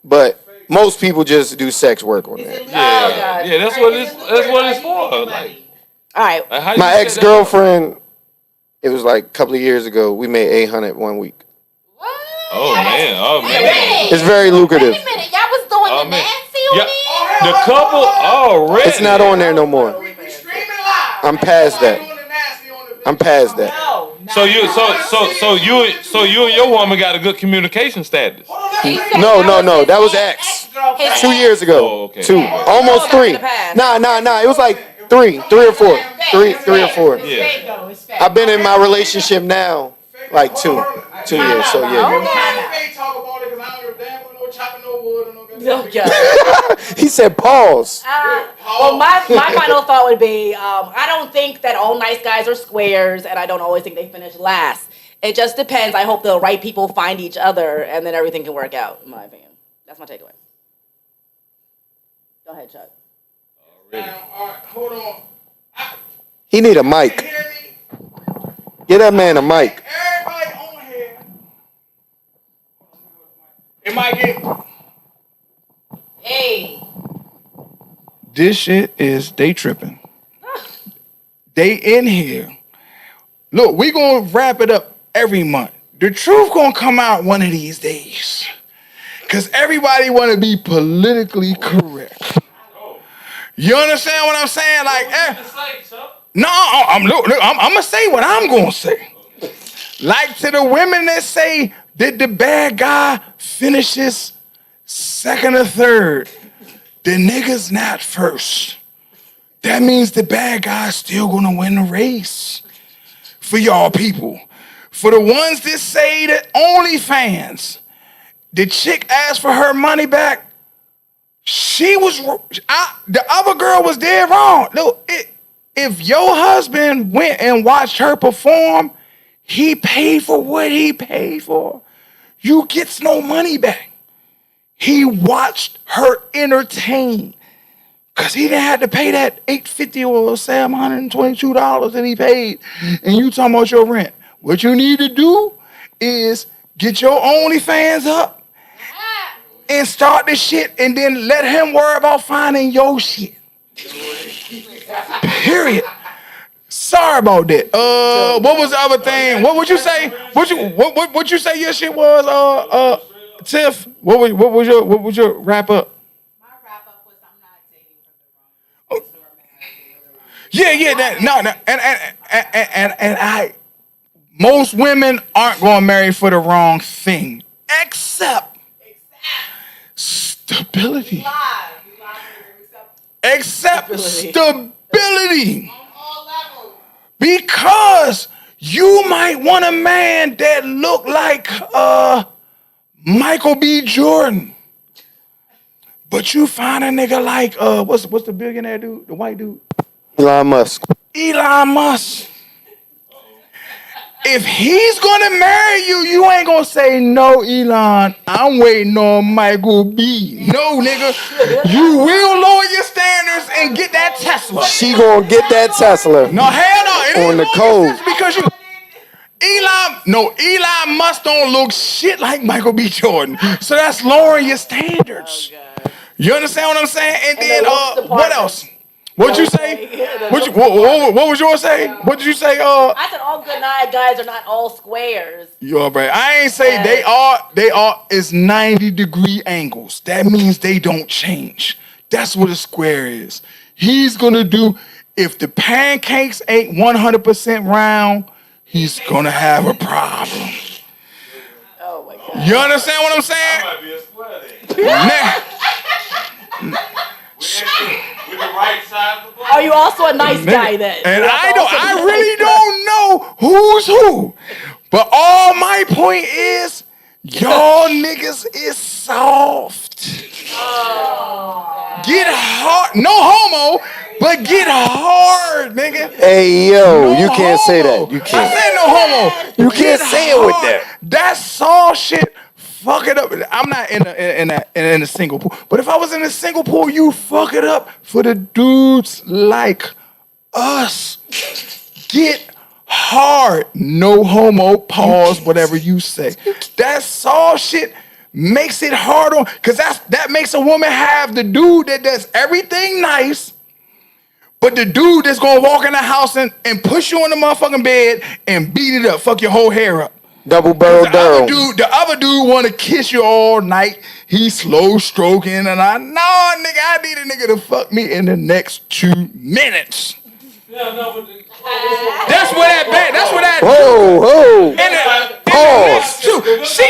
but most people just do sex work on there. Yeah, that's what it's for. Like, All right. how you My set ex-girlfriend, it was like a couple of years ago. We made 800 one week. What? Oh man. It's very lucrative. Wait a minute, y'all was doing the man. nasty on Yeah. there? The couple already. It's not on there no more. I'm past that. I'm past that. So you and your woman got a good communication status. No. That was ex. 2 years ago. Oh, okay. 2, almost 3. Nah. It was like 3 or 4. 3 or 4. Yeah. I've been in my relationship now like 2 years. So yeah. He said pause. Well, my final thought would be, I don't think that all nice guys are squares, and I don't always think they finish last. It just depends. I hope the right people find each other, and then everything can work out, in my opinion. That's my takeaway. Go ahead, Chuck. All right, hold on. He need a mic. Get that man a mic. Everybody on here. It might get. Hey. This shit is they tripping. They in here. Look, we gonna wrap it up every month. The truth gonna come out one of these days. Cause everybody wanna be politically correct. You understand what I'm saying? Like, no, I'm gonna say what I'm gonna say. Like to the women that say, did the bad guy finishes second or third? The nigga's not first. That means the bad guy's still gonna win the race. For y'all people. For the ones that say that OnlyFans, the chick asked for her money back, the other girl was dead wrong. Look, if your husband went and watched her perform, he paid for what he paid for. You gets no money back. He watched her entertain. Cause he didn't have to pay that $850 or $722 that he paid. And you talking about your rent. What you need to do is get your OnlyFans up and start the shit and then let him worry about finding your shit. Period. Sorry about that. What was the other thing? What would you say? What you say your shit was? Tiff. What was your wrap up? My wrap up was I'm not dating for the wrong Yeah. And most women aren't going to marry for the wrong thing, except stability. Except stability. Because you might want a man that look like Michael B. Jordan. But you find a nigga like what's the billionaire dude, the white dude? Elon Musk. If he's gonna marry you, you ain't gonna say no, Elon. I'm waiting on Michael B. No, nigga, you will lower your standards and get that Tesla. She gonna get that Tesla. No, hell no. It on the code because you. Elon Musk don't look shit like Michael B. Jordan. So that's lowering your standards. Oh, you understand what I'm saying? And then what else? What'd you say? What was yours say? What did you say? I said all good guys are not all squares. You're right. I ain't say they are. It's 90-degree angles. That means they don't change. That's what a square is. He's gonna do, if the pancakes ain't 100% round, he's gonna have a problem. Oh my God. You understand what I'm saying? I might be a square then. With the right side of the ball. Are you also a nice guy then? And I really don't know who's who. But all my point is, Y'all niggas is soft. Get hard. No homo, but get hard, nigga. Hey, yo, No you can't say homo. that. You I can't. said no homo. You Get can't say it with hard. that. That soft shit. Fuck it up. I'm not in a single pool, but if I was in a single pool, you fuck it up for the dudes like us. Get hard. No homo. Pause. Whatever you say. That soft shit makes it hard on, cause that makes a woman have the dude that does everything nice, but the dude that's gonna walk in the house and push you in the motherfucking bed and beat it up, fuck your whole hair up. Double barrel barrel. The other dude want to kiss you all night. He slow stroking, and I need a nigga to fuck me in the next 2 minutes. That's where that. Whoa. Pause.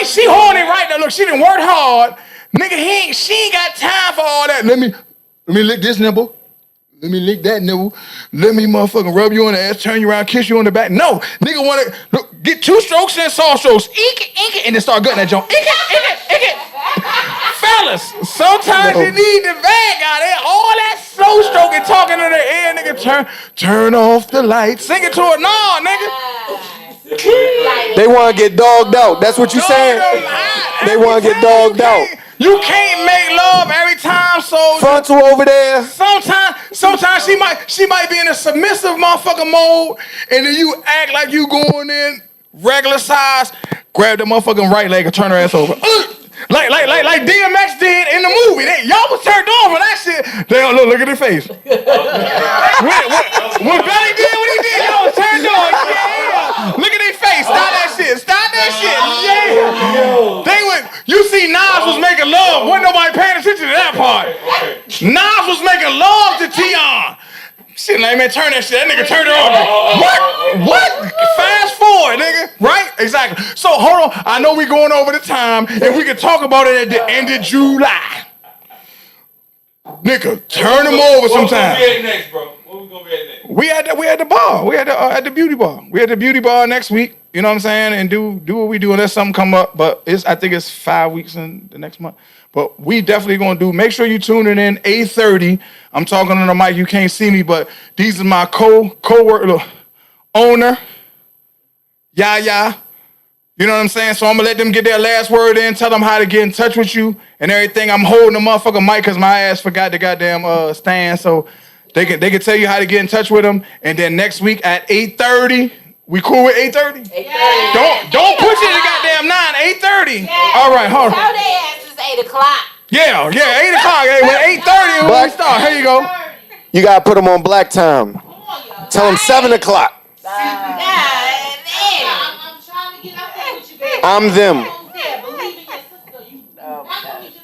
She horny right now. Look, she done worked hard. Nigga, she ain't got time for all that. Let me lick this nipple. Let me lick that nipple. Let me motherfucking rub you on the ass, turn you around, kiss you on the back. No, nigga wanna get 2 strokes and soft strokes. Ink it, and then start gutting that joint. Ink it. Fellas, sometimes you need the bag out there. All that slow stroking, talking to the ear, nigga. Turn off the light. Sing it to her. No, nigga. They want to get dogged out. That's what you saying? They want to get dogged out. You can't make love every time, so Frontal over there. Sometimes she might be in a submissive motherfucking mode, and then you act like you going in regular size, grab the motherfucking right leg and turn her ass over. Like DMX did in the movie. Y'all was turned on for that shit. Look at their face. When Belly did what he did, y'all was turned on. Yeah. Look at their face. Stop that shit. Yeah. You see Nas was making love. Wasn't nobody paying attention to that part. Nas was making love to Tion. Shit, like, man, turn that shit. That nigga turned it on. What? Fast forward, nigga. Right? Exactly. So, hold on. I know we going over the time, and we can talk about it at the end of July. Nigga, turn them over sometime. What we gonna be at next, bro? What we gonna be at next? We at the bar. We at the beauty bar. We at the beauty bar next week. You know what I'm saying? And do what we do unless something come up. But I think it's 5 weeks in the next month. But we definitely gonna do. Make sure you tune in 8:30. I'm talking on the mic. You can't see me, but these are my co-worker owner. Yeah. You know what I'm saying? So I'm gonna let them get their last word in. Tell them how to get in touch with you and everything. I'm holding the motherfucking mic because my ass forgot the goddamn stand. So they can tell you how to get in touch with them. And then next week at 8:30. We cool with 8:30? 8:30. Don't push it to goddamn 9. 8:30. Yeah. All right, hold on. Tell their asses 8 o'clock. Yeah, 8 o'clock. When 8:30 when we start. Here you go. You gotta put them on black time. Tell them 7 o'clock. I'm trying to get up there with you, baby. I'm them. Believe in your sister. You not gonna be just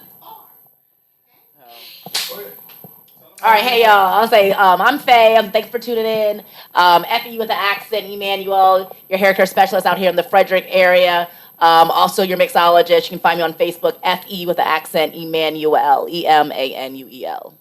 All right, hey y'all. I'll say I'm Faye. Thanks for tuning in. FE with the accent, Emmanuel, your hair care specialist out here in the Frederick area. Also your mixologist. You can find me on Facebook, FE with the accent, Emmanuel, Emanuel.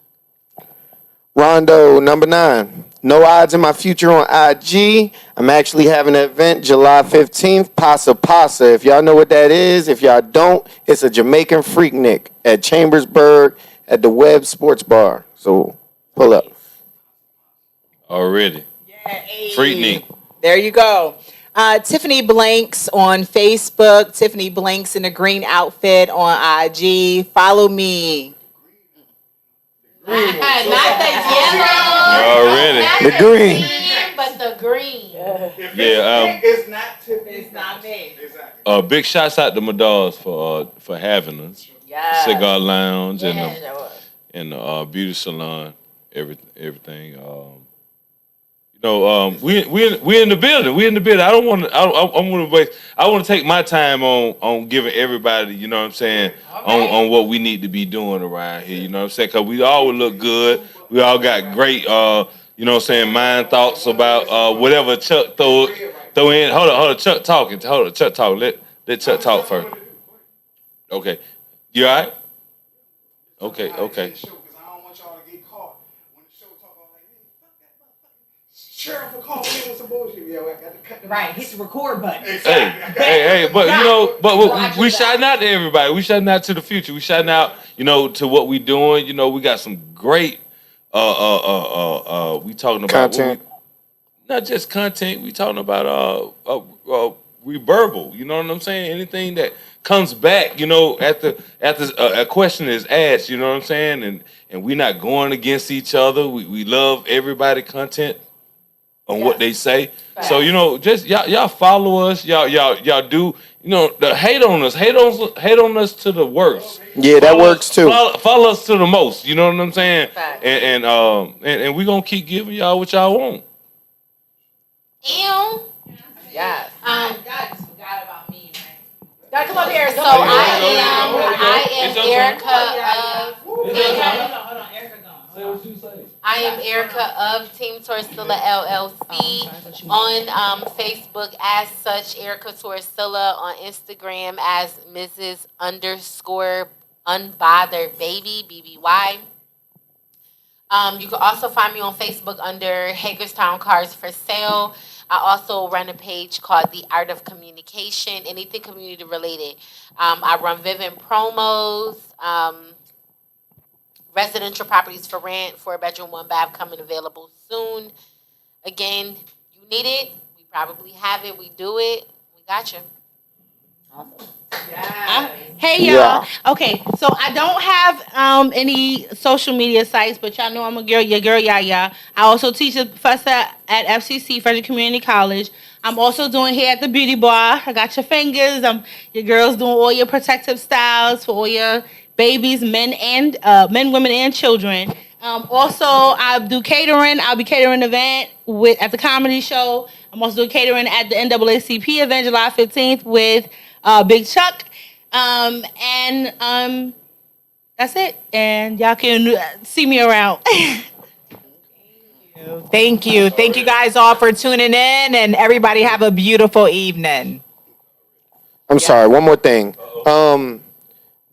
Rondo, number 9. No odds in my future on IG. I'm actually having an event July 15th, Pasa Pasa. If y'all know what that is, if y'all don't, it's a Jamaican Freaknik at Chambersburg at the Webb Sports Bar. So pull up. Already. Freaknik. There you go. Tiffany Blanks on Facebook. Tiffany Blanks in a green outfit on IG. Follow me. Not the yellow. Already. The green. But the green. Yeah. It's not Tiffany. It's not me. Exactly. Big shouts out to my dogs for having us. Yeah. Cigar Lounge and the beauty salon, everything. We in the building. We in the building. I don't want to. I want to waste. I want to take my time on giving everybody. You know what I'm saying? Okay. On what we need to be doing around here. You know what I'm saying? Because we all look good. We all got great. You know what I'm saying? Mind thoughts about whatever Chuck throw in. Hold on. Chuck talking. Hold on. Chuck talk. Let Chuck talk first. Okay. You all right? Okay. Sheriff will call me with some bullshit. Yeah, I got to cut them Right, out. hit the record button. Hey, but you know, but we shouting out to everybody. We shouting out to the future. We shouting out, you know, to what we doing. You know, we got some great, we talking about Content. not just content. We talking about reverbal. You know what I'm saying? Anything that comes back, you know, after a question is asked. You know what I'm saying? And we not going against each other. We love everybody content on what they say. So you know, just y'all follow us. Y'all do. You know, the hate on us to the worst. Yeah, that works too. Follow us to the most. You know what I'm saying? And we gonna keep giving y'all what y'all want. Ew. Yes. God just forgot about me, man. Gotta come up here. So I am Erica of Hold on, Erica gone. Say what you say. I am Erica of Team Torsilla LLC on Facebook as such, Erica Torsilla, on Instagram as Mrs. _ Unbothered Baby, BBY. You can also find me on Facebook under Hagerstown Cars for Sale. I also run a page called The Art of Communication, anything community related. I run Vivint promos, residential properties for rent, 4-bedroom, 1-bath coming available soon. Again, you need it. We probably have it. We do it. We got you. Hey y'all. Okay, so I don't have any social media sites, but y'all know I'm a girl, your girl Yaya. I also teach a professor at FCC, Frederick Community College. I'm also doing hair at the beauty bar. I got your fingers. Your girls doing all your protective styles for all your babies, men, women, and children. Also, I do catering. I'll be catering an event at the comedy show. I'm also doing catering at the NAACP event July 15th with Big Chuck. That's it. And y'all can see me around. Thank you. Thank you guys all for tuning in, and everybody have a beautiful evening. I'm sorry, one more thing.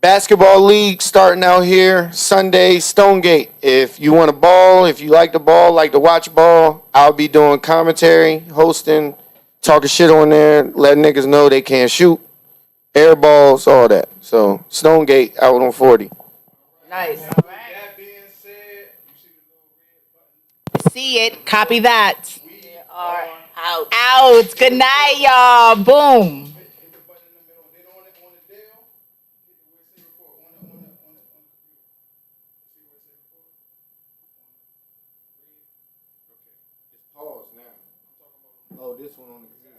Basketball league starting out here Sunday, Stonegate. If you want a ball, if you like the ball, like to watch ball, I'll be doing commentary, hosting, talking shit on there, letting niggas know they can't shoot, air balls, all that. So Stonegate out on 40. Nice. That being said, you see the little red button? See it. Copy that. We Are out. Out. Good night, y'all. Boom. hit the button in the middle. Then on the Dell, hit the where it say record on the computer. See where it say record? Okay. It's paused now. I'm talking about. Oh, this one on the computer.